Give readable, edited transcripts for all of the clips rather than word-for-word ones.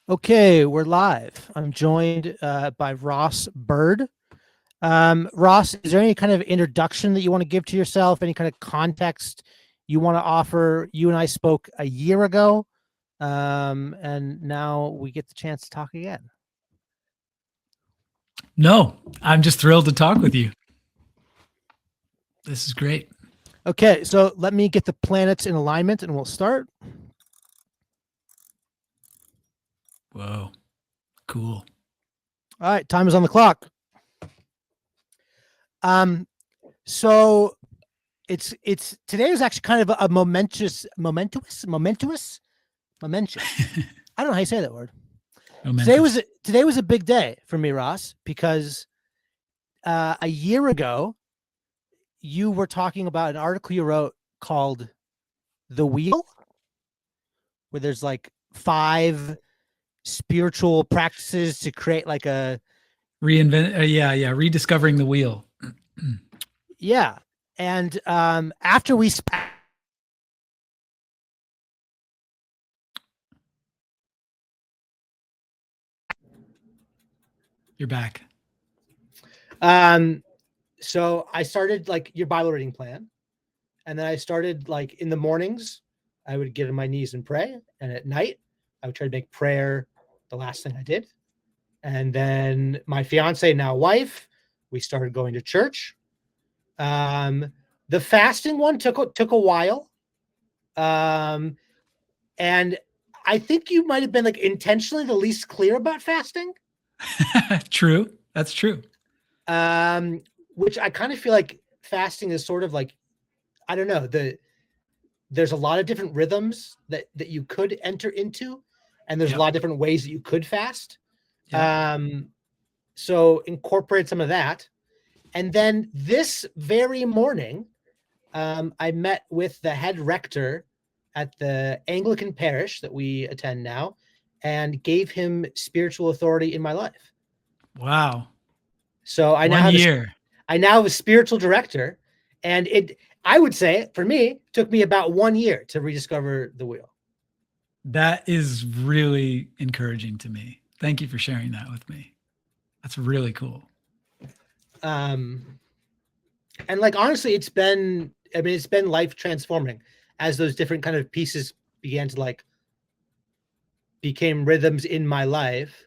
Okay, we're live. I'm joined by Ross Byrd. Ross, is there any kind of introduction that you want to give to yourself? Any kind of context you want to offer? You and I spoke a year ago, and now we get the chance to talk again. No, I'm just thrilled to talk with you. This is great. Okay, so let me get the planets in alignment and we'll start. Whoa, cool. All right, time is on the clock. So it's today was actually kind of a momentous. I don't know how you say that word. Today was a big day for me, Ross, because a year ago you were talking about an article you wrote called "The Wheel," where there's like 5 spiritual practices to create like a rediscovering the wheel. Yeah, and after we You're back. So I started like your Bible reading plan, and then I started like in the mornings, I would get on my knees and pray, and at night, I would try to make prayer the last thing I did. And then my fiance, now wife, we started going to church. The fasting one took a while, and I think you might have been like intentionally the least clear about fasting. True, that's true. Which I kind of feel like fasting is sort of like, I don't know, there's a lot of different rhythms that you could enter into, and there's a lot of different ways that you could fast. So incorporate some of that. And then this very morning, I met with the head rector at the Anglican parish that we attend now and gave him spiritual authority in my life. Wow. So I now have a spiritual director, and I would say for me, took me about 1 year to rediscover the wheel. That is really encouraging to me. Thank you for sharing that with me. That's really cool. And like, honestly, it's been life transforming as those different kind of pieces began to like became rhythms in my life.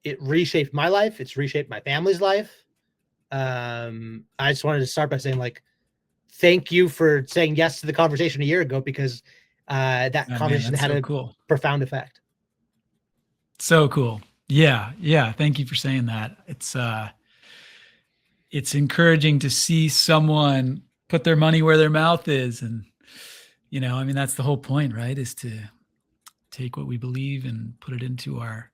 It reshaped my life. It's reshaped my family's life. I just wanted to start by saying like, thank you for saying yes to the conversation a year ago, because that conversation had a profound effect. So cool. Yeah. Thank you for saying that. It's encouraging to see someone put their money where their mouth is. And, that's the whole point, right? Is to take what we believe and put it into our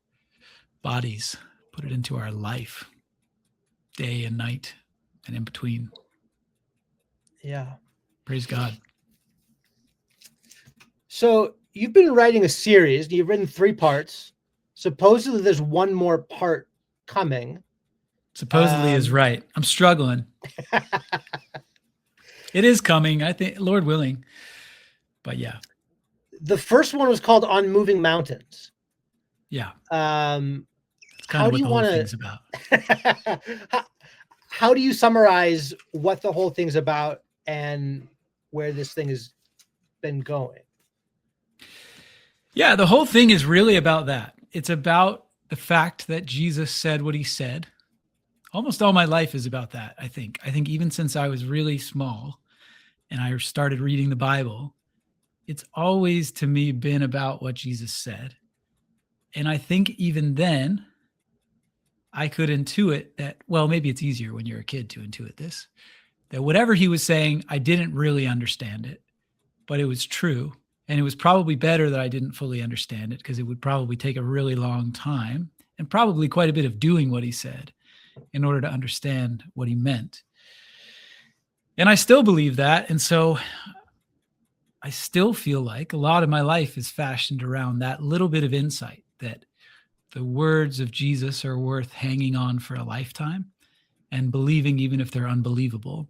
bodies, put it into our life, day and night and in between. Yeah. Praise God. So you've been writing a series. You've written 3 parts. Supposedly there's one more part coming. Supposedly is right. I'm struggling. It is coming, I think, Lord willing. But yeah. The first one was called On Moving Mountains. Yeah. It's kind of what the whole thing's about. How do you summarize what the whole thing's about and where this thing has been going? Yeah, the whole thing is really about that. It's about the fact that Jesus said what he said. Almost all my life is about that, I think. I think even since I was really small and I started reading the Bible, it's always to me been about what Jesus said. And I think even then, I could intuit that, well, maybe it's easier when you're a kid to intuit this, that whatever he was saying, I didn't really understand it, but it was true. And it was probably better that I didn't fully understand it, because it would probably take a really long time and probably quite a bit of doing what he said in order to understand what he meant. And I still believe that. And so I still feel like a lot of my life is fashioned around that little bit of insight, that the words of Jesus are worth hanging on for a lifetime and believing even if they're unbelievable.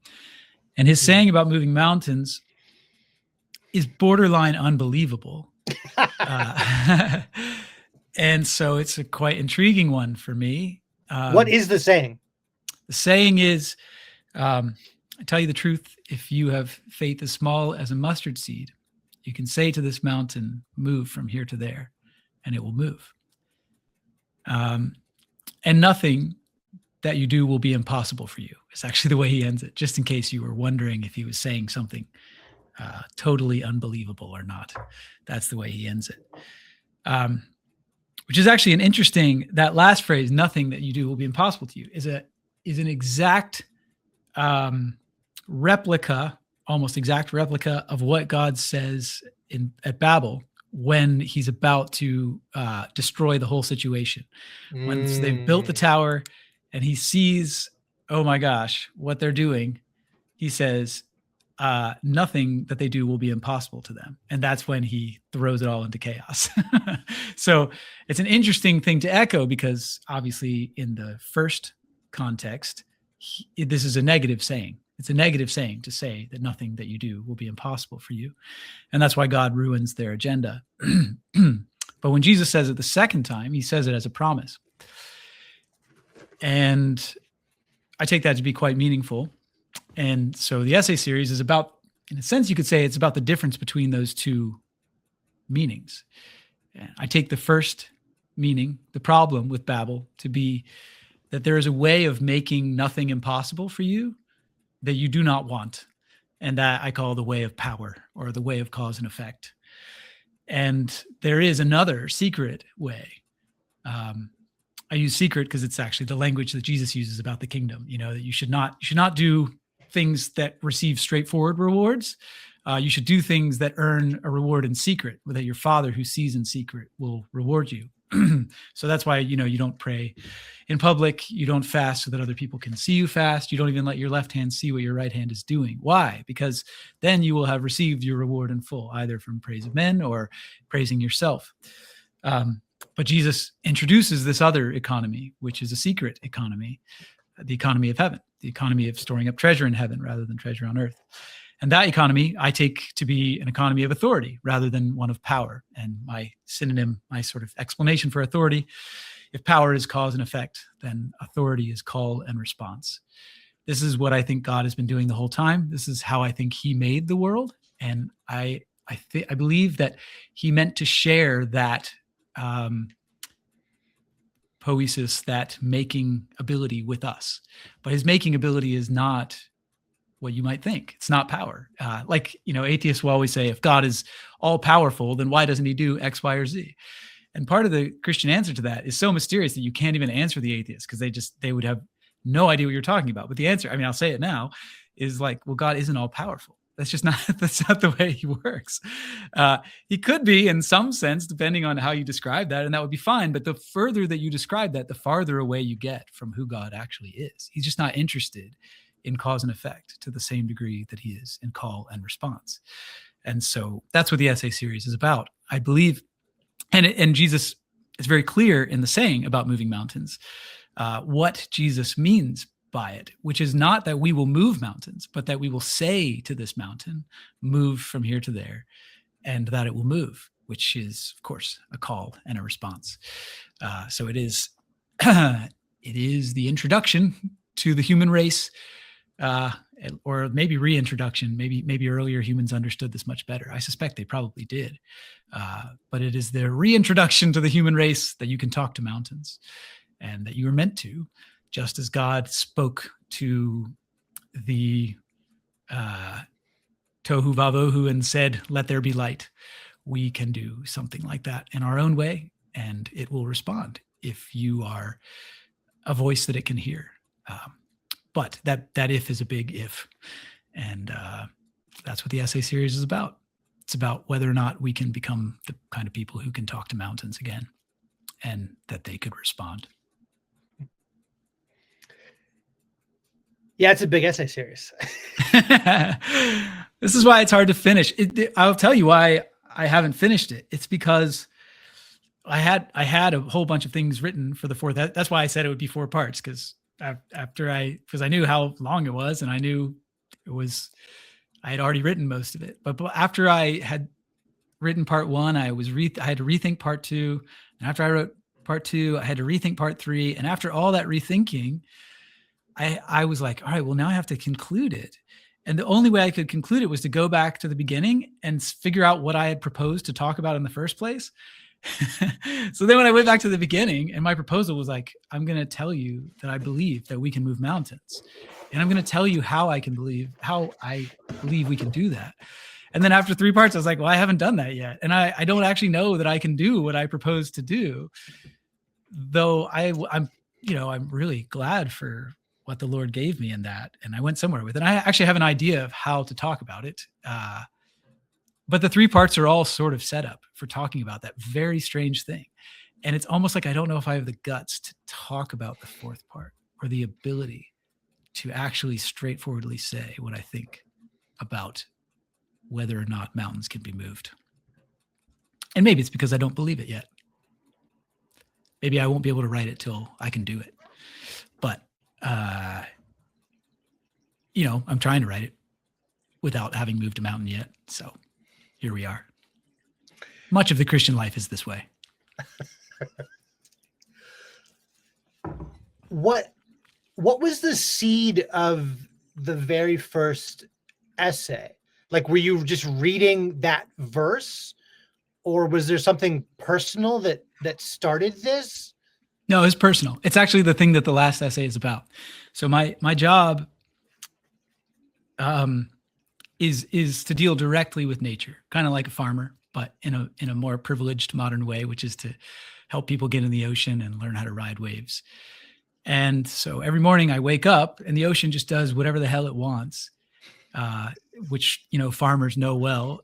And his saying about moving mountains is borderline unbelievable, Uh, and so it's a quite intriguing one for me. What is the saying? The saying is, I tell you the truth, if you have faith as small as a mustard seed, you can say to this mountain, move from here to there, and it will move. And nothing that you do will be impossible for you. It's actually the way he ends it, just in case you were wondering if he was saying something totally unbelievable or not. That's the way he ends it. Which is actually an interesting, that last phrase, nothing that you do will be impossible to you, is an exact replica, almost exact replica of what God says at Babel when he's about to destroy the whole situation. Once they've built the tower and he sees, oh my gosh, what they're doing, he says, nothing that they do will be impossible to them. And that's when he throws it all into chaos. So it's an interesting thing to echo, because obviously in the first context, this is a negative saying. It's a negative saying to say that nothing that you do will be impossible for you. And that's why God ruins their agenda. But when Jesus says it the second time, he says it as a promise. And I take that to be quite meaningful. And so the essay series is about, in a sense, you could say it's about the difference between those two meanings. I take the first meaning, the problem with Babel, to be that there is a way of making nothing impossible for you that you do not want. And that I call the way of power, or the way of cause and effect. And there is another secret way. I use secret because it's actually the language that Jesus uses about the kingdom. You know, that you should not do things that receive straightforward rewards. You should do things that earn a reward in secret, that your Father who sees in secret will reward you. So that's why, you don't pray in public. You don't fast so that other people can see you fast. You don't even let your left hand see what your right hand is doing. Why? Because then you will have received your reward in full, either from praise of men or praising yourself. But Jesus introduces this other economy, which is a secret economy, the economy of heaven, the economy of storing up treasure in heaven rather than treasure on earth. And that economy I take to be an economy of authority rather than one of power. And my synonym, my sort of explanation for authority, if power is cause and effect, then authority is call and response. This is what I think God has been doing the whole time. This is how I think he made the world. And I believe that he meant to share that poesis, that making ability with us. But his making ability is not what you might think. It's not power. Atheists will always say, if God is all powerful, then why doesn't he do X, Y, or Z? And part of the Christian answer to that is so mysterious that you can't even answer the atheist, because they would have no idea what you're talking about. But the answer, I'll say it now, is like, well, God isn't all powerful. That's not the way he works. He could be in some sense, depending on how you describe that, and that would be fine. But the further that you describe that, the farther away you get from who God actually is. He's just not interested in cause and effect to the same degree that he is in call and response. And so that's what the essay series is about, I believe. And Jesus is very clear in the saying about moving mountains, what Jesus means by it, which is not that we will move mountains, but that we will say to this mountain, move from here to there, and that it will move, which is, of course, a call and a response. So it is the introduction to the human race, or maybe reintroduction. Maybe earlier humans understood this much better. I suspect they probably did. But it is the reintroduction to the human race that you can talk to mountains, and that you were meant to, just as God spoke to the tohu vavohu and said, let there be light. We can do something like that in our own way, and it will respond if you are a voice that it can hear. But that if is a big if. And that's what the essay series is about. It's about whether or not we can become the kind of people who can talk to mountains again, and that they could respond. Yeah, it's a big essay series. This is why it's hard to finish. I'll tell you why I haven't finished it. It's because I had a whole bunch of things written for the fourth. That's why I said it would be 4 parts, because I knew how long it was, and I knew I had already written most of it. But after I had written part 1, I had to rethink part 2. And after I wrote part 2, I had to rethink part 3. And after all that rethinking, I was like, all right, well, now I have to conclude it. And the only way I could conclude it was to go back to the beginning and figure out what I had proposed to talk about in the first place. So then when I went back to the beginning, and my proposal was like, I'm going to tell you that I believe that we can move mountains. And I'm going to tell you how I believe we can do that. And then after 3 parts, I was like, well, I haven't done that yet. And I don't actually know that I can do what I proposed to do, though I'm really glad for what the Lord gave me in that. And I went somewhere with it. And I actually have an idea of how to talk about it. But the 3 parts are all sort of set up for talking about that very strange thing. And it's almost like I don't know if I have the guts to talk about the 4th part, or the ability to actually straightforwardly say what I think about whether or not mountains can be moved. And maybe it's because I don't believe it yet. Maybe I won't be able to write it till I can do it. But, I'm trying to write it without having moved a mountain yet. So here we are. Much of the Christian life is this way. What was the seed of the very first essay? Like, were you just reading that verse, or was there something personal that started this? No, it's personal. It's actually the thing that the last essay is about. So my job is to deal directly with nature, kind of like a farmer, but in a more privileged modern way, which is to help people get in the ocean and learn how to ride waves. And so every morning I wake up and the ocean just does whatever the hell it wants, which, farmers know well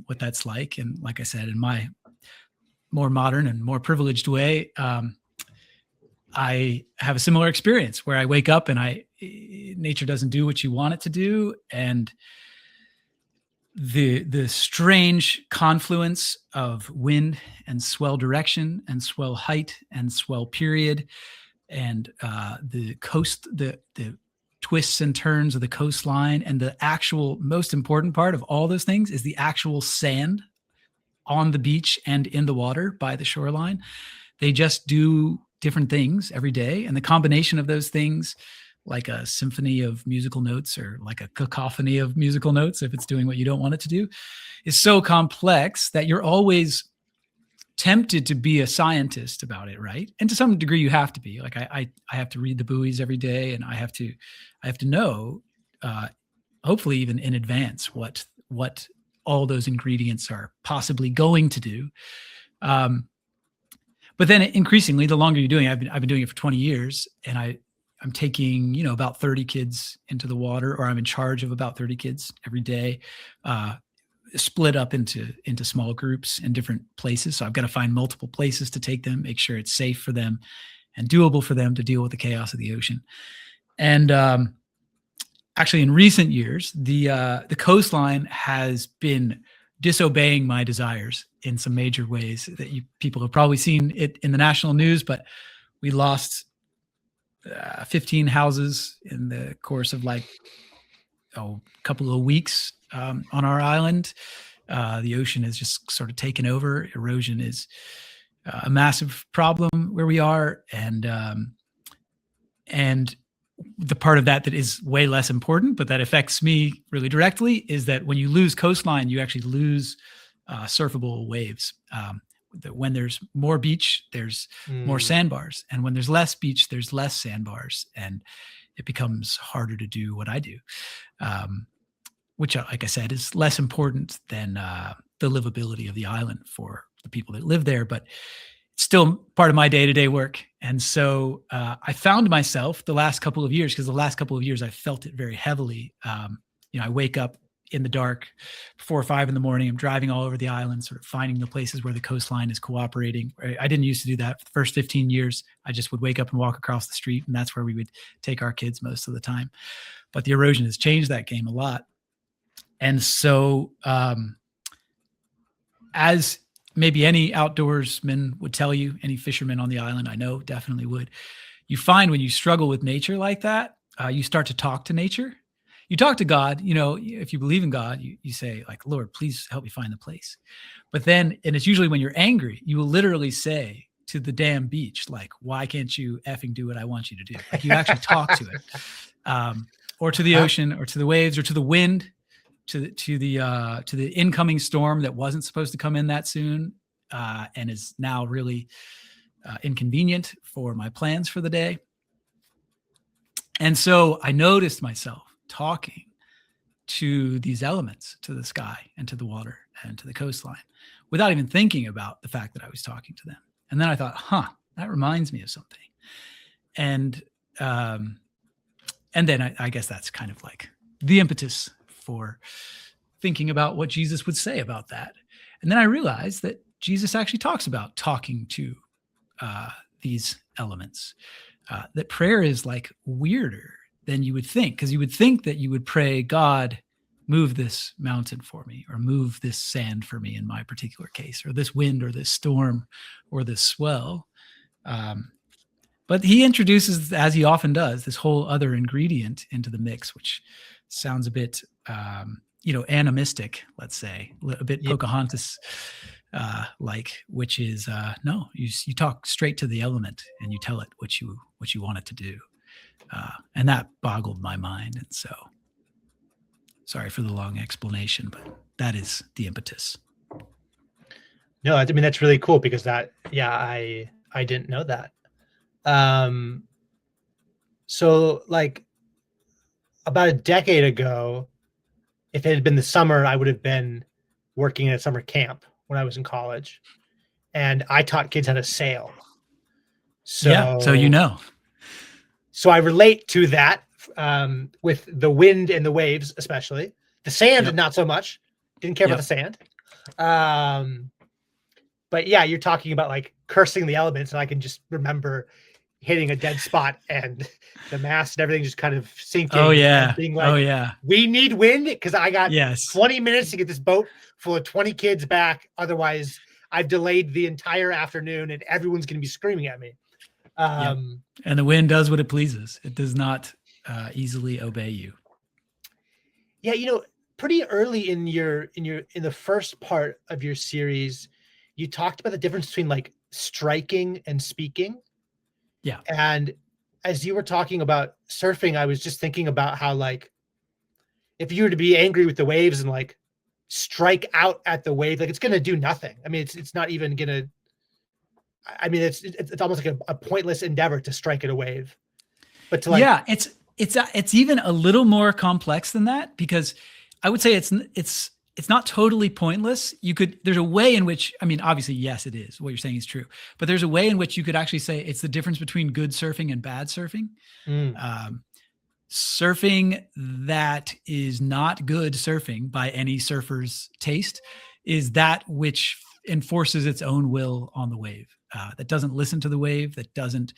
what that's like. And like I said, in my more modern and more privileged way, I have a similar experience where I wake up and nature doesn't do what you want it to do. And the strange confluence of wind and swell direction and swell height and swell period, and the twists and turns of the coastline, and the actual most important part of all those things is the actual sand on the beach and in the water by the shoreline. They just do different things every day. And the combination of those things, like a symphony of musical notes or like a cacophony of musical notes, if it's doing what you don't want it to do, is so complex that you're always tempted to be a scientist about it, right? And to some degree you have to be. Like I have to read the buoys every day, and I have to know, hopefully even in advance, what all those ingredients are possibly going to do. But then increasingly, the longer you're doing it, I've been doing it for 20 years, and I'm taking, about 30 kids into the water, or I'm in charge of about 30 kids every day, split up into small groups in different places. So I've got to find multiple places to take them, make sure it's safe for them and doable for them to deal with the chaos of the ocean. And actually, in recent years, the coastline has been disobeying my desires in some major ways that people have probably seen it in the national news, but we lost 15 houses in the course of a couple of weeks on our island. The ocean has just sort of taken over. Erosion is a massive problem where we are. And the part of that is way less important, but that affects me really directly, is that when you lose coastline, you actually lose surfable waves. That when there's more beach, there's more sandbars. And when there's less beach, there's less sandbars. And it becomes harder to do what I do, which, like I said, is less important than the livability of the island for the people that live there. But it's still part of my day-to-day work. And so I found myself the last couple of years, because the last couple of years I felt it very heavily. I wake up in the dark, 4 or 5 in the morning. I'm driving all over the island, sort of finding the places where the coastline is cooperating. I didn't used to do that. For the first 15 years, I just would wake up and walk across the street, and that's where we would take our kids most of the time. But the erosion has changed that game a lot. And so as maybe any outdoorsman would tell you, any fisherman on the island I know definitely would, you find when you struggle with nature like that, you start to talk to nature. you talk to God, if you believe in God, you say like, Lord, please help me find the place. But then, and it's usually when you're angry, you will literally say to the damn beach, like, why can't you effing do what I want you to do? Like, you actually talk to it, or to the ocean, or to the waves, or to the wind, to the incoming storm that wasn't supposed to come in that soon, and is now really inconvenient for my plans for the day. And so I noticed myself talking to these elements, to the sky and to the water and to the coastline, without even thinking about the fact that I was talking to them. And then I thought, that reminds me of something. And then I guess that's kind of like the impetus for thinking about what Jesus would say about that. And then I realized that Jesus actually talks about talking to these elements, that prayer is like weirder than you would think, because you would think that you would pray, God, move this mountain for me, or move this sand for me in my particular case, or this wind, or this storm, or this swell. But he introduces, as he often does, this whole other ingredient into the mix, which sounds a bit, animistic, let's say, a bit Pocahontas like, which is no, you talk straight to the element and you tell it what you want it to do, and that boggled my mind. And so, sorry for the long explanation, but that is the impetus. No, I mean, that's really cool, because I didn't know that. So like about a decade ago, if it had been the summer, I would have been working at a summer camp when I was in college, and I taught kids how to sail. So So I relate to that, with the wind and the waves, especially the sand, not so much. Didn't care about the sand. But yeah, you're talking about like cursing the elements, and I can just remember hitting a dead spot and the mast and everything just kind of sinking. Oh yeah. Being like, we need wind, because I got 20 minutes to get this boat full of 20 kids back. Otherwise, I've delayed the entire afternoon and everyone's going to be screaming at me. And the wind does what it pleases. It does not easily obey you. Yeah. Pretty early in the first part of your series, you talked about the difference between like striking and speaking. Yeah. And as you were talking about surfing, I was just thinking about how, like, if you were to be angry with the waves and like strike out at the wave, like, it's going to do nothing. I mean, it's not even going to, I mean, it's almost like a pointless endeavor to strike at a wave, but to like, it's even a little more complex than that, because I would say it's not totally pointless. There's a way in which, I mean, obviously, yes, it is. What you're saying is true, but there's a way in which you could actually say it's the difference between good surfing and bad surfing. Surfing that is not good surfing by any surfer's taste is that which enforces its own will on the wave, that doesn't listen to the wave, that doesn't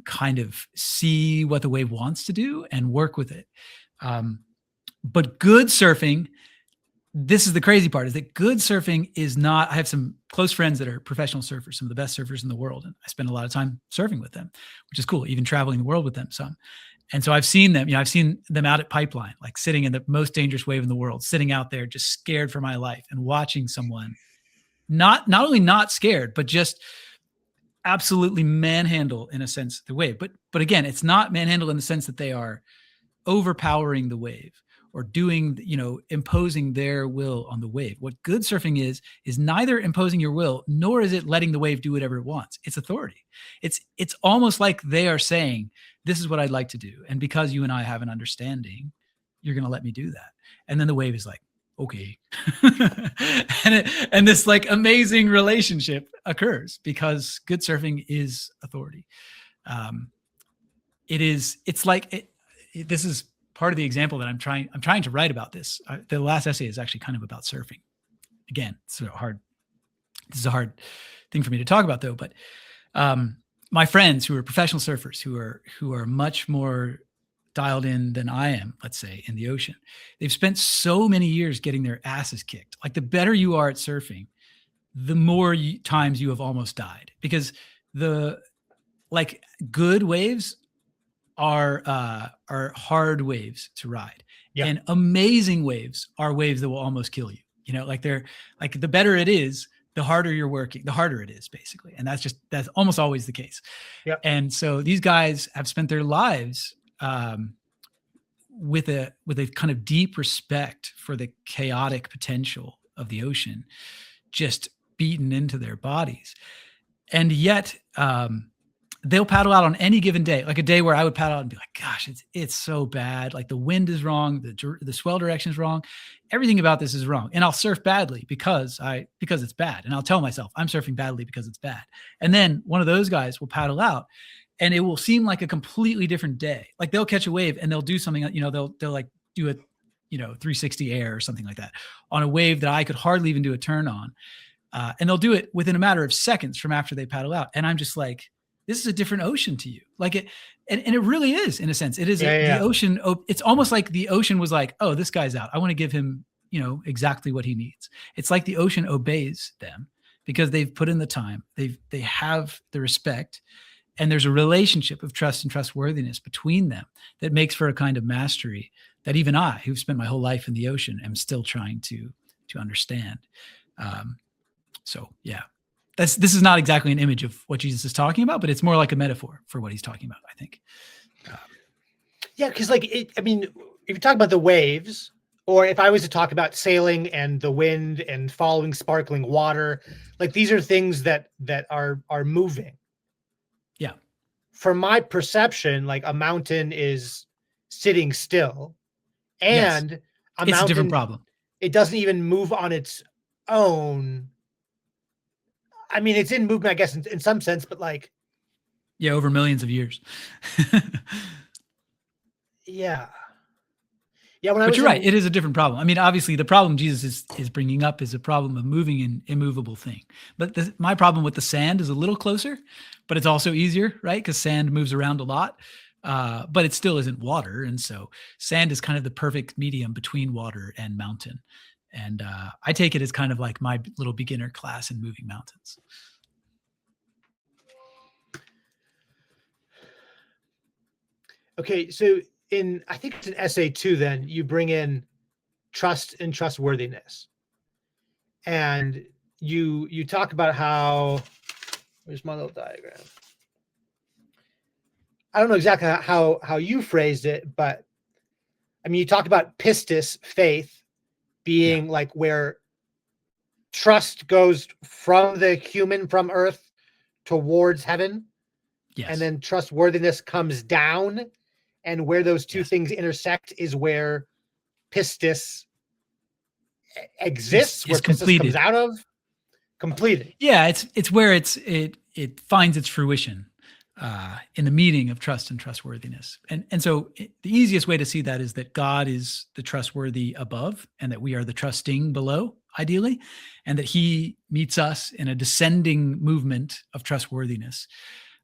kind of see what the wave wants to do and work with it. But good surfing, this is the crazy part, is that good surfing is not, I have some close friends that are professional surfers, some of the best surfers in the world. And I spend a lot of time surfing with them, which is cool, even traveling the world with them some. And so I've seen them out at Pipeline, like sitting in the most dangerous wave in the world, sitting out there just scared for my life, and watching someone not only not scared, but just absolutely manhandle, in a sense, the wave. But again, it's not manhandle in the sense that they are overpowering the wave or doing, imposing their will on the wave. What good surfing is neither imposing your will, nor is it letting the wave do whatever it wants. It's authority. It's almost like they are saying, this is what I'd like to do. And because you and I have an understanding, you're going to let me do that. And then the wave is like, okay. and this like amazing relationship occurs because good surfing is authority. This is part of the example that I'm trying to write about this. The last essay is actually kind of about surfing. Again, this is a hard thing for me to talk about, though. But my friends who are professional surfers, who are much more dialed in than I am, let's say, in the ocean, they've spent so many years getting their asses kicked. Like, the better you are at surfing, the more times you have almost died, because the good waves are hard waves to ride. Yeah. And amazing waves are waves that will almost kill you. You know, like they're like, the better it is, the harder you're working, the harder it is, basically. And that's almost always the case. Yep. And so these guys have spent their lives with a kind of deep respect for the chaotic potential of the ocean, just beaten into their bodies. And yet they'll paddle out on any given day, like a day where I would paddle out and be like, gosh, it's so bad. Like the wind is wrong. The swell direction is wrong. Everything about this is wrong. And I'll surf badly because it's bad. And I'll tell myself I'm surfing badly because it's bad. And then one of those guys will paddle out and it will seem like a completely different day. Like they'll catch a wave and they'll do something, you know, they'll like do a, 360 air or something like that on a wave that I could hardly even do a turn on. And they'll do it within a matter of seconds from after they paddle out. And I'm just like, this is a different ocean to you. Like it, and it really is, in a sense. It is the ocean. It's almost like the ocean was like, oh, this guy's out. I want to give him, exactly what he needs. It's like the ocean obeys them because they've put in the time. They have the respect, and there's a relationship of trust and trustworthiness between them that makes for a kind of mastery that even I, who've spent my whole life in the ocean, am still trying to understand. So yeah. This is not exactly an image of what Jesus is talking about, but it's more like a metaphor for what he's talking about, I think. Yeah, because if you talk about the waves, or if I was to talk about sailing and the wind and following sparkling water, like these are things that are moving. Yeah. From my perception, like a mountain is sitting still, and yes. a it's mountain, a different problem. It doesn't even move on its own. I mean, it's in movement, I guess, in some sense, but like, yeah, over millions of years. yeah. But you're right. It is a different problem. I mean, obviously, the problem Jesus is bringing up is a problem of moving an immovable thing. But my problem with the sand is a little closer, but it's also easier, right? Because sand moves around a lot, but it still isn't water. And so sand is kind of the perfect medium between water and mountain. And I take it as kind of like my little beginner class in moving mountains. Okay, so I think it's an essay too, then you bring in trust and trustworthiness. And you talk about how, where's my little diagram? I don't know exactly how you phrased it, but I mean, you talk about pistis, faith, being like where trust goes from the human, from earth towards heaven. Yes. And then trustworthiness comes down, and where those two things intersect is where pistis exists, where pistis comes out of. Completed. Yeah, it's where it finds its fruition in the meeting of trust and trustworthiness. And so the easiest way to see that is that God is the trustworthy above and that we are the trusting below, ideally, and that he meets us in a descending movement of trustworthiness.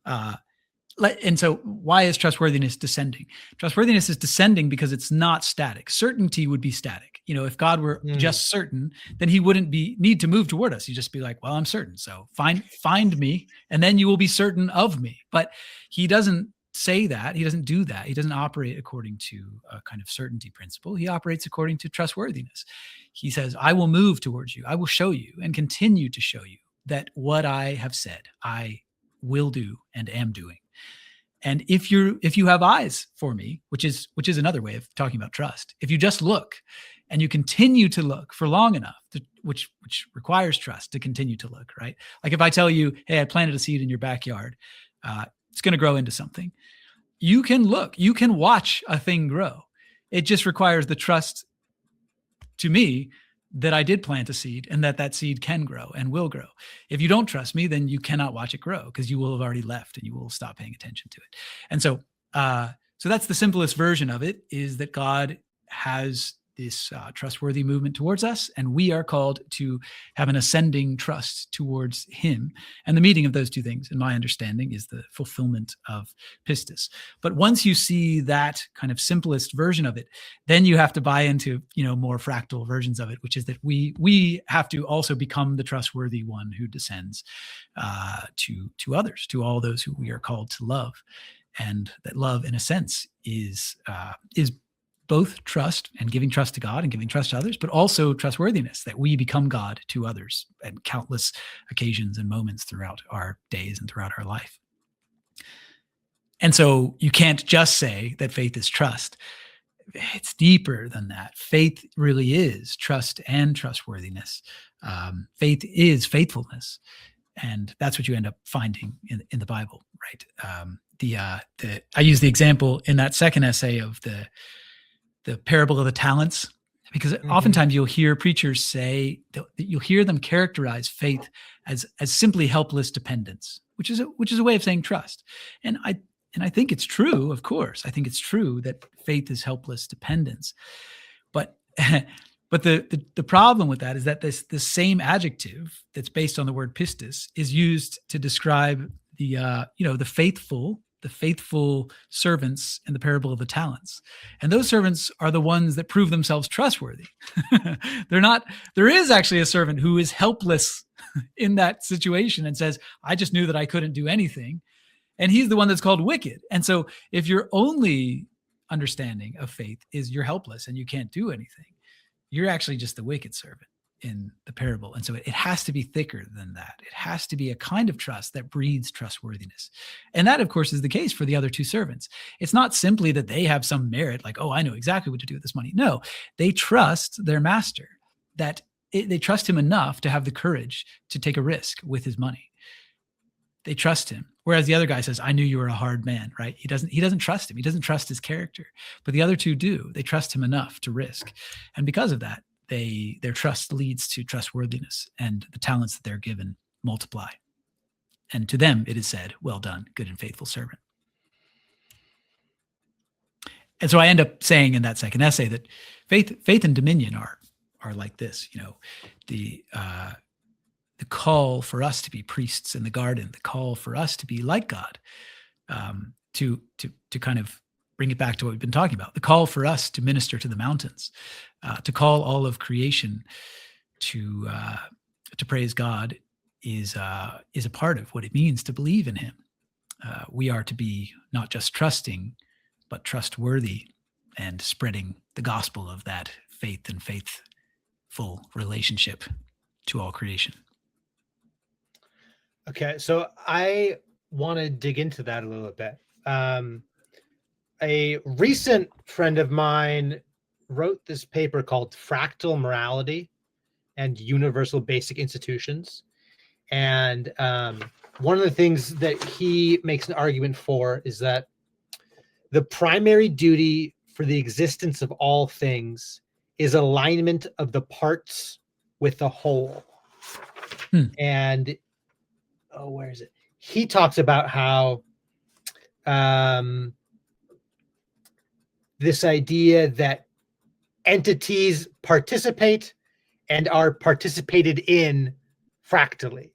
And so why is trustworthiness descending? Trustworthiness is descending because it's not static. Certainty would be static. If God were just certain, then he wouldn't need to move toward us. He'd just be like, well, I'm certain. So find me, and then you will be certain of me. But he doesn't say that. He doesn't do that. He doesn't operate according to a kind of certainty principle. He operates according to trustworthiness. He says, I will move towards you. I will show you and continue to show you that what I have said, I will do and am doing. And if you have eyes for me, which is another way of talking about trust, if you just look and you continue to look for long enough, which requires trust to continue to look, right? Like if I tell you, hey, I planted a seed in your backyard, it's going to grow into something. You can look, you can watch a thing grow. It just requires the trust to me that I did plant a seed and that seed can grow and will grow. If you don't trust me, then you cannot watch it grow because you will have already left and you will stop paying attention to it. And so that's the simplest version of it, is that God has this trustworthy movement towards us, and we are called to have an ascending trust towards him. And the meeting of those two things, in my understanding, is the fulfillment of pistis. But once you see that kind of simplest version of it, then you have to buy into, more fractal versions of it, which is that we have to also become the trustworthy one who descends to others, to all those who we are called to love. And that love, in a sense, is both trust and giving trust to God and giving trust to others, but also trustworthiness, that we become God to others at countless occasions and moments throughout our days and throughout our life. And so you can't just say that faith is trust. It's deeper than that. Faith really is trust and trustworthiness. Faith is faithfulness. And that's what you end up finding in the Bible, right? I use the example in that second essay of the parable of the talents, because oftentimes you'll hear preachers say, you'll hear them characterize faith as simply helpless dependence, which is a way of saying trust. And I think it's true, of course. I think it's true that faith is helpless dependence. But the problem with that is that this same adjective that's based on the word pistis is used to describe the faithful servants in the parable of the talents. And those servants are the ones that prove themselves trustworthy. There is actually a servant who is helpless in that situation and says, I just knew that I couldn't do anything. And he's the one that's called wicked. And so if your only understanding of faith is you're helpless and you can't do anything, you're actually just the wicked servant in the parable. And so it has to be thicker than that. It has to be a kind of trust that breeds trustworthiness. And that, of course, is the case for the other two servants. It's not simply that they have some merit, like, oh, I know exactly what to do with this money. No, they trust their master, they trust him enough to have the courage to take a risk with his money. They trust him. Whereas the other guy says, I knew you were a hard man, right? He doesn't trust him. He doesn't trust his character. But the other two do. They trust him enough to risk. And because of that, their trust leads to trustworthiness, and the talents that they're given multiply. And to them, it is said, well done, good and faithful servant. And so I end up saying in that second essay that faith and dominion are like this, the call for us to be priests in the garden, the call for us to be like God, to kind of bring it back to what we've been talking about, the call for us to minister to the mountains, to call all of creation to praise God is a part of what it means to believe in him. We are to be not just trusting, but trustworthy and spreading the gospel of that faith and faithful relationship to all creation. Okay, so I want to dig into that a little bit. A recent friend of mine wrote this paper called Fractal Morality and Universal Basic Institutions. And one of the things that he makes an argument for is that the primary duty for the existence of all things is alignment of the parts with the whole. And where is it? He talks about how this idea that entities participate and are participated in fractally.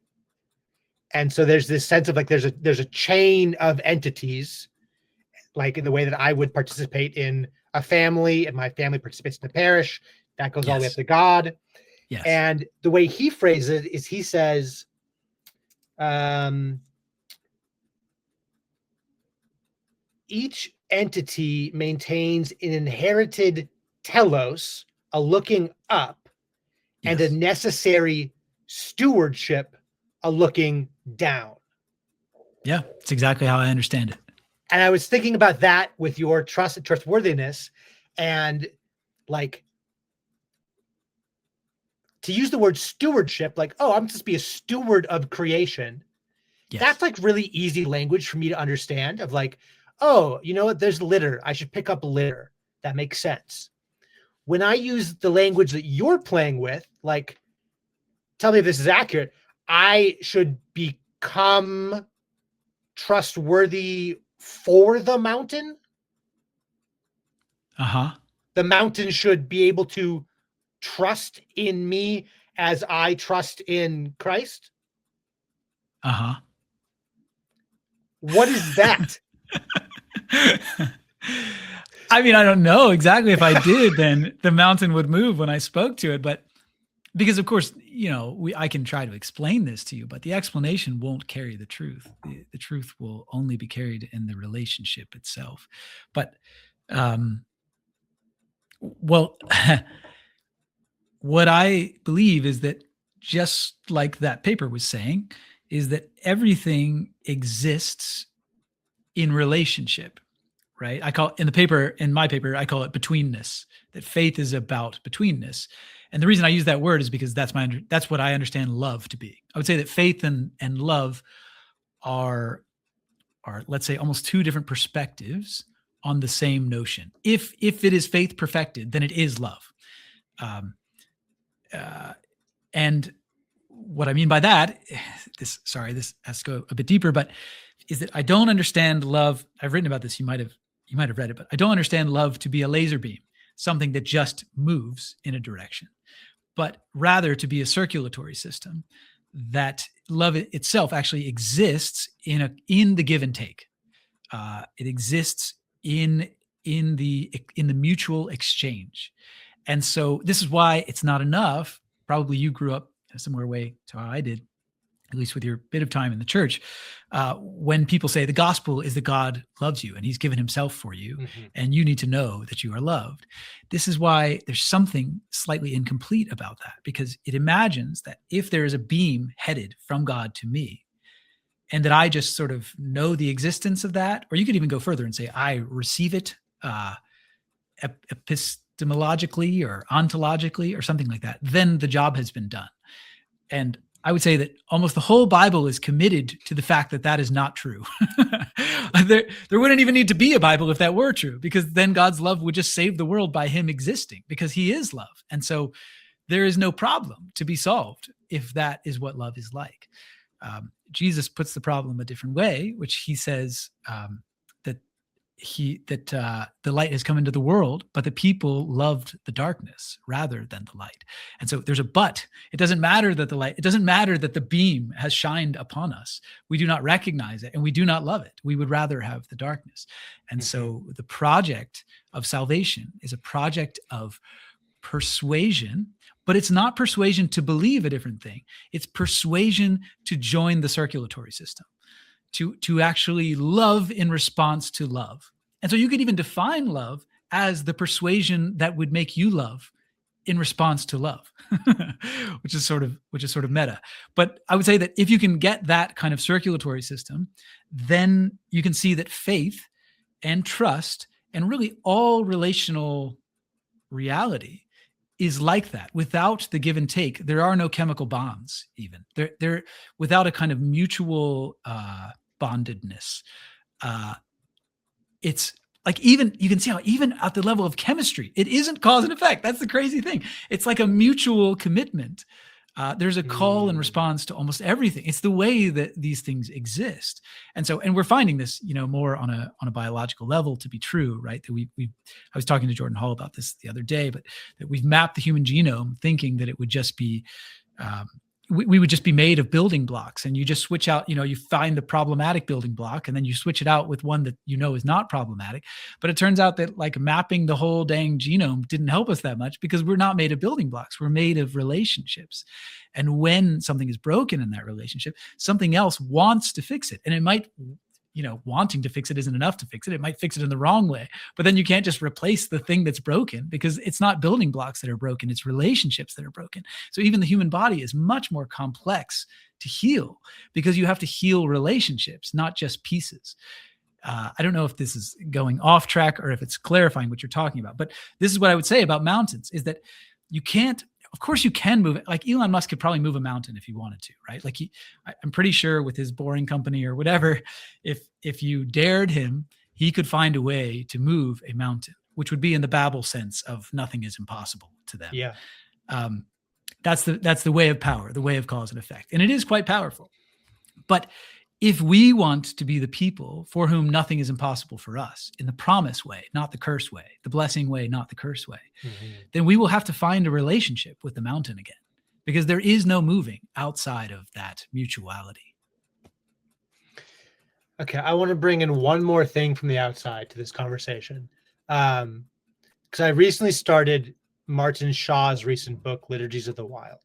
And so there's this sense of like there's a chain of entities, like in the way that I would participate in a family and my family participates in the parish, that goes all the way up to God. Yes. And the way he phrases it is he says, each entity maintains an inherited telos, a looking up, and a necessary stewardship, a looking down. Yeah, it's exactly how I understand it. And I was thinking about that with your trust and trustworthiness, and like to use the word stewardship, like, oh, I'm just be a steward of creation. Yes. That's like really easy language for me to understand of like, oh, you know what? There's litter. I should pick up litter. That makes sense. When I use the language that you're playing with, like, tell me if this is accurate. I should become trustworthy for the mountain. The mountain should be able to trust in me as I trust in Christ. What is that? I mean, I don't know exactly. If I did, then the mountain would move when I spoke to it. But Because of course, I can try to explain this to you, but the explanation won't carry the truth. The truth will only be carried in the relationship itself. But, well, what I believe is that, just like that paper was saying, is that everything exists in relationship, right? I call in my paper, I call it betweenness, that faith is about betweenness. And the reason I use that word is because that's what I understand love to be. I would say that faith and love are, let's say, almost two different perspectives on the same notion. If it is faith perfected, then it is love. And what I mean by that, this has to go a bit deeper, but is that I don't understand love. I've written about this. You might have read it, but I don't understand love to be a laser beam, something that just moves in a direction, but rather to be a circulatory system, that love itself actually exists in the give and take. It exists in the mutual exchange. And so this is why it's not enough. Probably you grew up in a similar way to how I did, at least with your bit of time in the church, when people say the gospel is that God loves you and he's given himself for you, and you need to know that you are loved. This is why there's something slightly incomplete about that, because it imagines that if there is a beam headed from God to me, and that I just sort of know the existence of that, or you could even go further and say I receive it epistemologically or ontologically or something like that, then the job has been done. And I would say that almost the whole Bible is committed to the fact that that is not true. There wouldn't even need to be a Bible if that were true, because then God's love would just save the world by him existing, because he is love. And so there is no problem to be solved if that is what love is like. Jesus puts the problem a different way, which he says that the light has come into the world, but the people loved the darkness rather than the light. And so there's a but. It doesn't matter that it doesn't matter that the beam has shined upon us. We do not recognize it and we do not love it. We would rather have the darkness. And so the project of salvation is a project of persuasion, but it's not persuasion to believe a different thing. It's persuasion to join the circulatory system, to actually love in response to love. And so you could even define love as the persuasion that would make you love in response to love, which is sort of meta. But I would say that if you can get that kind of circulatory system, then you can see that faith and trust and really all relational reality is like that. Without the give and take, there are no chemical bonds. Even there without a kind of mutual bondedness. It's like, even you can see how even at the level of chemistry, it isn't cause and effect. That's the crazy thing. It's like a mutual commitment. There's a call and response to almost everything. It's the way that these things exist. And we're finding this, more on a biological level to be true, right? That I was talking to Jordan Hall about this the other day, but that we've mapped the human genome thinking that it would just be, we would just be made of building blocks, and you just switch out, you find the problematic building block and then you switch it out with one that is not problematic. But it turns out that like mapping the whole dang genome didn't help us that much, because we're not made of building blocks. We're made of relationships. And when something is broken in that relationship, something else wants to fix it. And it might, wanting to fix it isn't enough to fix it. It might fix it in the wrong way, but then you can't just replace the thing that's broken, because it's not building blocks that are broken. It's relationships that are broken. So even the human body is much more complex to heal, because you have to heal relationships, not just pieces. I don't know if this is going off track or if it's clarifying what you're talking about, but this is what I would say about mountains, is that you can't, of course you can move it. Like Elon Musk could probably move a mountain if he wanted to, right? Like I'm pretty sure with his Boring Company or whatever, if you dared him, he could find a way to move a mountain, which would be in the Babel sense of nothing is impossible to them. Yeah. That's the way of power, the way of cause and effect. And it is quite powerful. But if we want to be the people for whom nothing is impossible for us, in the promise way, not the curse way, the blessing way, not the curse way, then we will have to find a relationship with the mountain again, because there is no moving outside of that mutuality. Okay, I want to bring in one more thing from the outside to this conversation. Because I recently started Martin Shaw's recent book, Liturgies of the Wild.